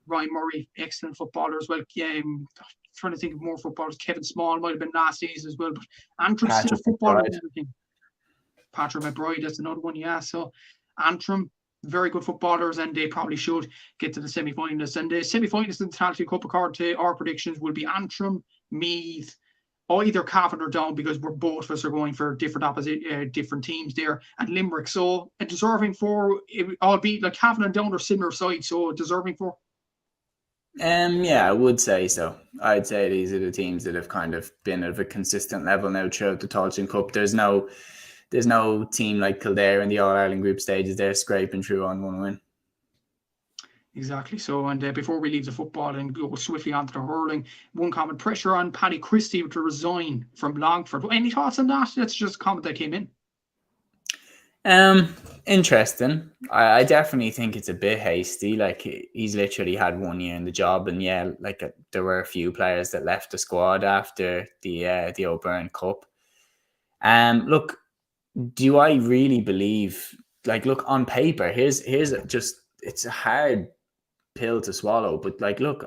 Murray, excellent footballer as well. I'm trying to think of more footballers. Kevin Small might have been last season as well, but Antrim's still a footballer. Patrick McBride, that's another one, yeah. So Antrim, very good footballers, and they probably should get to the semi-finalists. And the semi-finalists in the Tailteann Cup, according to our predictions, will be Antrim, Meath, either Cavan or Down, because we're both of us are going for different teams there, and Limerick. So a deserving for, albeit like Cavan and Down are similar sides, so deserving for. Yeah, I would say so. I'd say these are the teams that have kind of been at a consistent level now throughout the Tailteann Cup. There's no team like Kildare in the All-Ireland group stages. They're scraping through on one win. Exactly. So, and before we leave the football and go swiftly onto the hurling, one comment: pressure on Paddy Christie to resign from Longford. Any thoughts on that? That's just a comment that came in. Interesting. I definitely think it's a bit hasty. Like, he's literally had 1 year in the job, and yeah, like there were a few players that left the squad after the O'Byrne Cup. Look, do I really believe? Like, look, on paper, here's just, it's a hard pill to swallow, but like, look,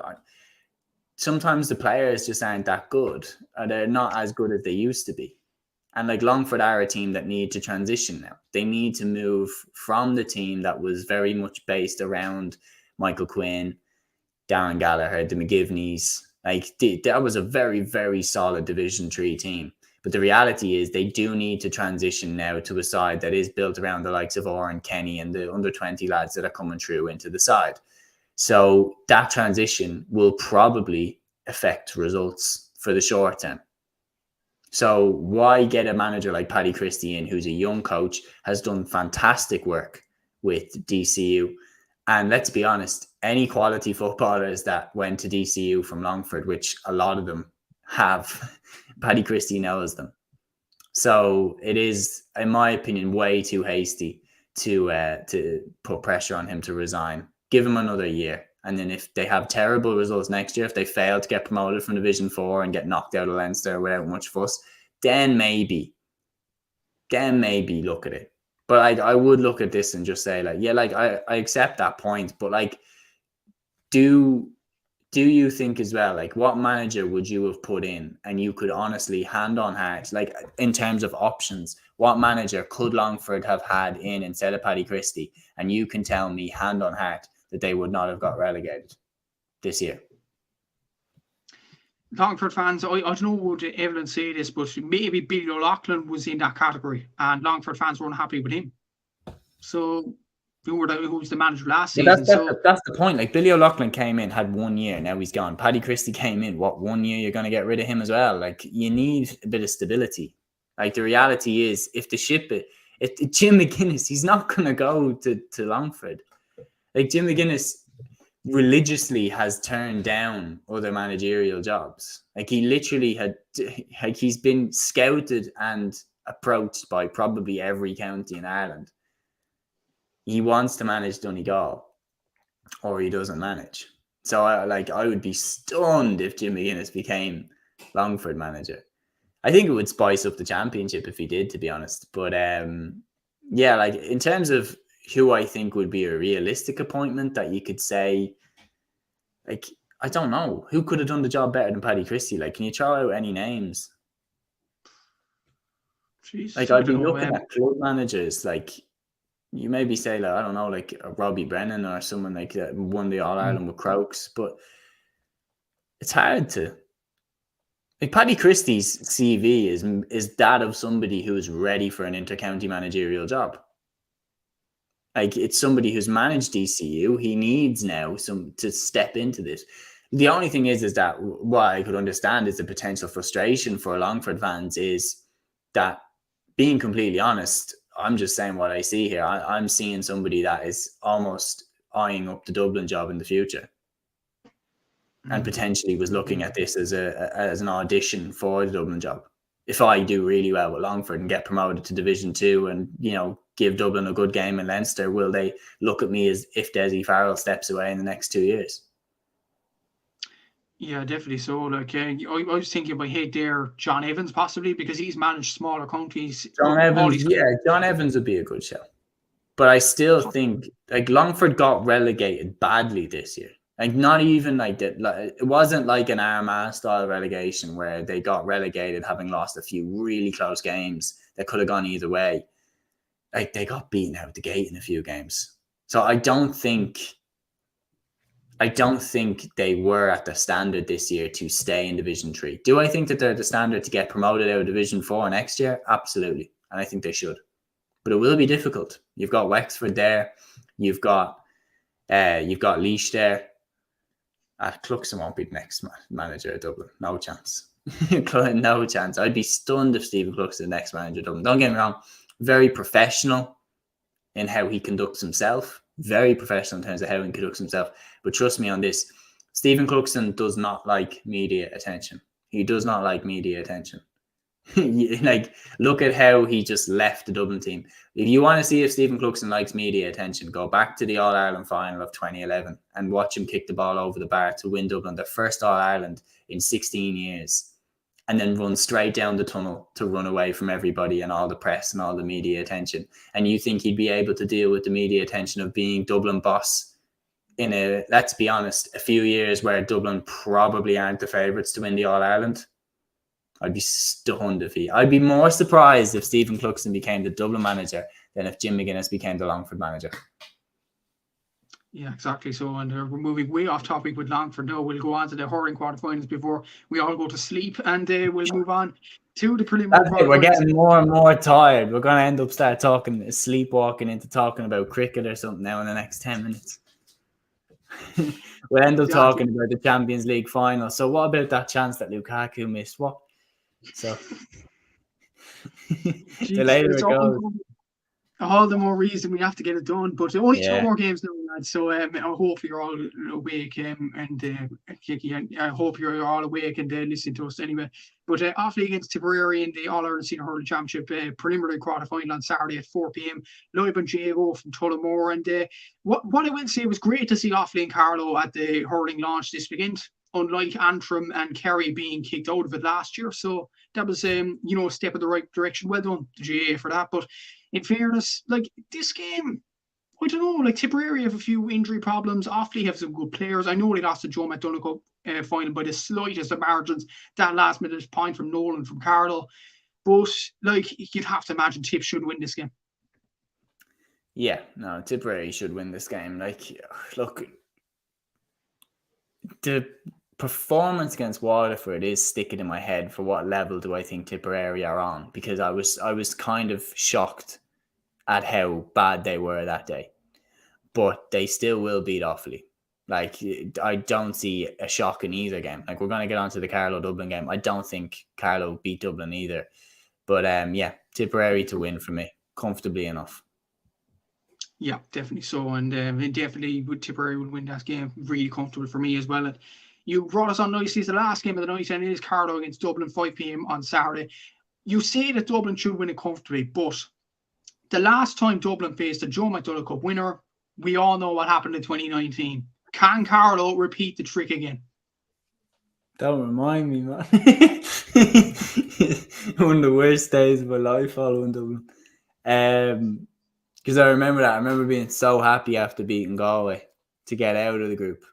sometimes the players just aren't that good, or they're not as good as they used to be. And like, Longford are a team that need to transition now. They need to move from the team that was very much based around Michael Quinn, Darren Gallagher, the McGivneys. Like, that was a very, very solid Division 3 team. But the reality is they do need to transition now to a side that is built around the likes of Oran, Kenny, and the under-20 lads that are coming through into the side. So that transition will probably affect results for the short term. So why get a manager like Paddy Christie in, who's a young coach, has done fantastic work with DCU? And let's be honest, any quality footballers that went to DCU from Longford, which a lot of them have, Paddy Christie knows them. So it is, in my opinion, way too hasty to put pressure on him to resign. Give him another year. And then if they have terrible results next year, if they fail to get promoted from Division 4 and get knocked out of Leinster without much fuss, then maybe look at it. But I would look at this and just say, like, yeah, like, I accept that point. But like, do you think as well, like, what manager would you have put in, and you could honestly, hand on heart, like, in terms of options, what manager could Longford have had in instead of Paddy Christie? And you can tell me, hand on heart, that they would not have got relegated this year. Longford fans, I don't know would Evelyn say this, but maybe Billy O'Loughlin was in that category, and Longford fans were unhappy with him. So who was the manager last season? That's the point. Like, Billy O'Loughlin came in, had 1 year, now he's gone. Paddy Christie came in, 1 year, you're going to get rid of him as well? Like, you need a bit of stability. Like, the reality is, if Jim McGuinness, he's not going to go to Longford. Like, Jim McGuinness religiously has turned down other managerial jobs. Like, he literally he's been scouted and approached by probably every county in Ireland. He wants to manage Donegal, or he doesn't manage. So I would be stunned if Jim McGuinness became Longford manager. I think it would spice up the championship if he did, to be honest. But yeah, like, in terms of who I think would be a realistic appointment that you could say, like, I don't know, who could have done the job better than Paddy Christie? Like, can you throw out any names? Jeez, like, I'd be looking at club managers. Like, you maybe say, like, I don't know, like Robbie Brennan or someone like that won the All-Ireland with Crokes, but it's hard to. Like, Paddy Christie's CV is that of somebody who is ready for an inter-county managerial job. Like, it's somebody who's managed DCU. He needs now to step into this. The only thing is that what I could understand is the potential frustration for Longford fans is that, being completely honest, I'm just saying what I see here. I'm seeing somebody that is almost eyeing up the Dublin job in the future, and potentially was looking at this as an audition for the Dublin job. If I do really well with Longford and get promoted to Division 2 and, you know, give Dublin a good game in Leinster, will they look at me as if Dessie Farrell steps away in the next 2 years? Yeah, definitely. So, like, I was thinking in my head there, John Evans possibly, because he's managed smaller counties. John Evans would be a good show. But I still think, like, Longford got relegated badly this year. Like, not even like that. Like, it wasn't like an Armagh style relegation where they got relegated having lost a few really close games that could have gone either way. Like, they got beaten out the gate in a few games. So I don't think they were at the standard this year to stay in Division 3. Do I think that they're the standard to get promoted out of Division 4 next year? Absolutely. And I think they should. But it will be difficult. You've got Wexford there. You've got Laois there. Cluxon won't be the next manager at Dublin. No chance. No chance. I'd be stunned if Stephen Cluxon is the next manager at Dublin. Don't get me wrong. Very professional in how he conducts himself. Very professional in terms of how he conducts himself. But trust me on this, Stephen Cluxon does not like media attention. He does not like media attention. Like, look at how he just left the Dublin team. If you want to see if Stephen Cluxon likes media attention, go back to the All-Ireland final of 2011 and watch him kick the ball over the bar to win Dublin, their first All-Ireland in 16 years, and then run straight down the tunnel to run away from everybody and all the press and all the media attention. And you think he'd be able to deal with the media attention of being Dublin boss in let's be honest, a few years where Dublin probably aren't the favourites to win the All-Ireland? I'd be stunned I'd be more surprised if Stephen Cluxon became the Dublin manager than if Jim McGuinness became the Longford manager. Yeah, exactly. So, and we're moving way off topic with Longford now. We'll go on to the hurling quarterfinals before we all go to sleep, and we'll move on to the preliminary. We're getting more and more tired. We're going to end up sleepwalking into talking about cricket or something now in the next 10 minutes. We'll end up talking about the Champions League final. So what about that chance that Lukaku missed? What? So the later it goes, all the more reason we have to get it done. But only 2 more games now, lads. So I hope you're all awake, and I hope you're all awake and listening to us anyway. But Offaly against Tipperary in the All-Ireland Senior Hurling Championship preliminary quarter-final on Saturday at 4 p.m. Live on Jago from Tullamore. And what I will say, was great to see Offaly and Carlow at the hurling launch this weekend, unlike Antrim and Kerry being kicked out of it last year. So that was a step in the right direction. Well done to GA for that. But in fairness, like, this game, I don't know, like, Tipperary have a few injury problems. Offaly have some good players. I know they lost to Joe McDonagh final by the slightest of margins. That last minute point from Nolan from Carlow. But, like, you'd have to imagine Tip should win this game. Yeah, no, Tipperary should win this game. Like, look, the performance against Waterford is sticking in my head for what level do I think Tipperary are on, because I was kind of shocked at how bad they were that day. But they still will beat Offaly. Like, I don't see a shock in either game. Like, we're going to get onto the Carlow-Dublin game. I don't think Carlow beat Dublin either. But yeah, Tipperary to win for me, comfortably enough. Yeah, definitely so. And definitely Tipperary would win that game. Really comfortable for me as well. And you brought us on nicely. It's the last game of the night, and it is Carlow against Dublin, 5 p.m. on Saturday. You say that Dublin should win it comfortably, but the last time Dublin faced a Joe McDonagh Cup winner, we all know what happened in 2019. Can Carlow repeat the trick again? Don't remind me, man. One of the worst days of my life following Dublin. Because I remember that. I remember being so happy after beating Galway to get out of the group.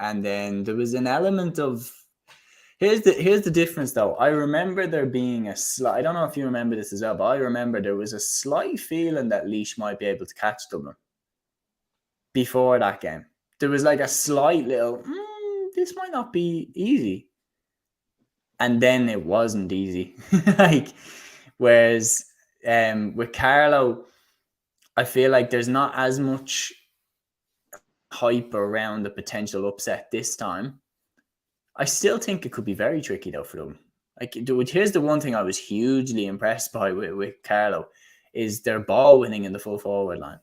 And then there was an element of... Here's the difference, though. I remember there being a slight... I don't know if you remember this as well, but I remember there was a slight feeling that Laois might be able to catch Dublin before that game. There was like a slight little... this might not be easy. And then it wasn't easy. Whereas with Carlow, I feel like there's not as much hype around the potential upset this time. I still think it could be very tricky though for them. Like, here's the one thing I was hugely impressed by with Carlow is their ball winning in the full forward line.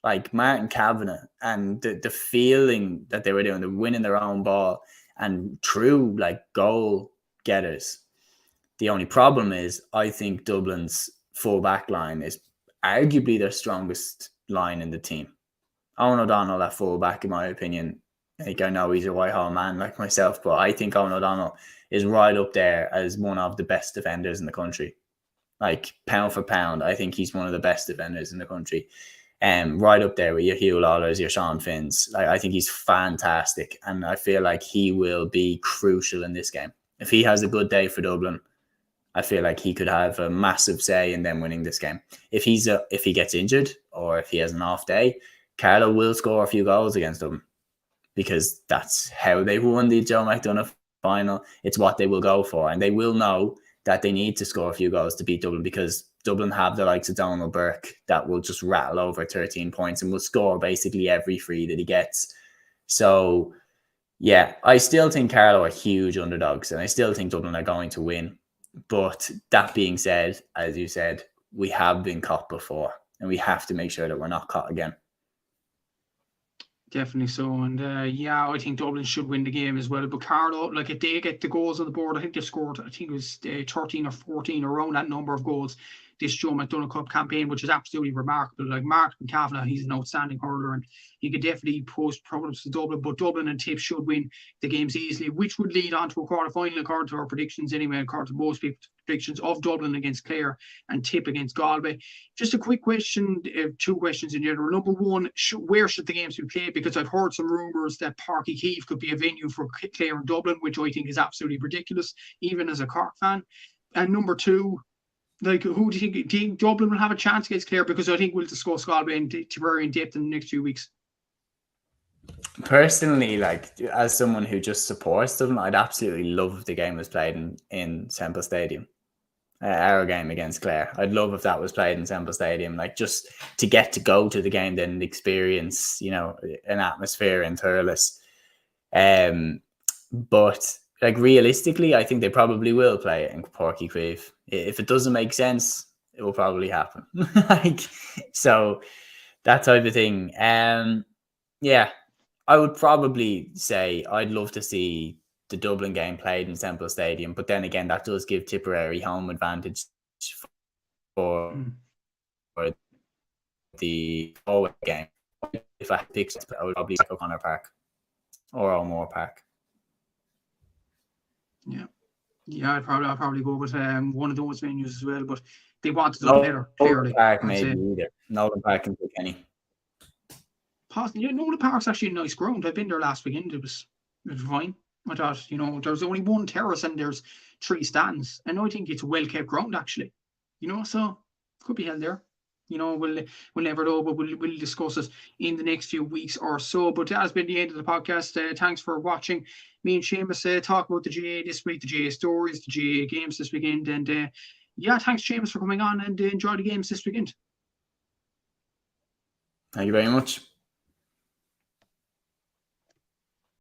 Like Martin Kavanagh and the feeling that they were doing, they're winning their own ball and true like goal getters. The only problem is I think Dublin's full back line is arguably their strongest line in the team. Owen O'Donnell at full back, in my opinion. Like, I know he's a Whitehall man like myself, but I think Owen O'Donnell is right up there as one of the best defenders in the country. Like, pound for pound, I think he's one of the best defenders in the country. Right up there with your Hugh Lawlers, your Sean Finns. I think he's fantastic, and I feel like he will be crucial in this game. If he has a good day for Dublin, I feel like he could have a massive say in them winning this game. If he gets injured or if he has an off day, Carlow will score a few goals against them because that's how they won the Joe McDonough final. It's what they will go for, and they will know that they need to score a few goals to beat Dublin because Dublin have the likes of Donald Burke that will just rattle over 13 points and will score basically every free that he gets. So, yeah, I still think Carlow are huge underdogs, and I still think Dublin are going to win. But that being said, as you said, we have been caught before, and we have to make sure that we're not caught again. Definitely so. And yeah, I think Dublin should win the game as well. But Carlow, like if they get the goals on the board, I think they've scored, I think it was 13 or 14, around that number of goals this Joe McDonough Cup campaign, which is absolutely remarkable. Like Mark McCavanagh, he's an outstanding hurler and he could definitely pose problems to Dublin, but Dublin and Tip should win the games easily, which would lead on to a quarter-final according to our predictions anyway, according to most people's predictions of Dublin against Clare and Tip against Galway. Just a quick question, two questions in general. Number one, where should the games be played? Because I've heard some rumours that Páirc Uí Chaoimh could be a venue for Clare and Dublin, which I think is absolutely ridiculous, even as a Cork fan. And number two, like, who do you think Dublin will have a chance against Clare? Because I think we'll discuss Galway and Tipperary in depth in the next few weeks. Personally, like, as someone who just supports Dublin, I'd absolutely love if the game was played in Semple Stadium. Our game against Clare. I'd love if that was played in Semple Stadium, like just to get to go to the game, then experience, you know, an atmosphere in Thurles. But like realistically, I think they probably will play it in Páirc Uí Chaoimh. If it doesn't make sense, it will probably happen. Like, so that type of thing. Yeah, I would probably say I'd love to see the Dublin game played in Semple Stadium, but then again, that does give Tipperary home advantage for the forward game. If I had picks, I would probably pick O'Connor Park or O'Moore Park. Yeah, I'd probably go with one of those venues as well, but they wanted to do better. Clearly, Park maybe either. Nolan Park and Kilkenny. Possibly, Nolan Park's actually a nice ground. I've been there last weekend. It was fine. I thought, you know, there's only one terrace and there's 3 stands, and I think it's a well kept ground actually. You know, so could be held there. You know, we'll never know, but we'll discuss it in the next few weeks or so. But that has been the end of the podcast. Thanks for watching. Me and Seamus talk about the GA this week, the GA stories, the GA games this weekend. And yeah, thanks, Seamus, for coming on and enjoy the games this weekend. Thank you very much.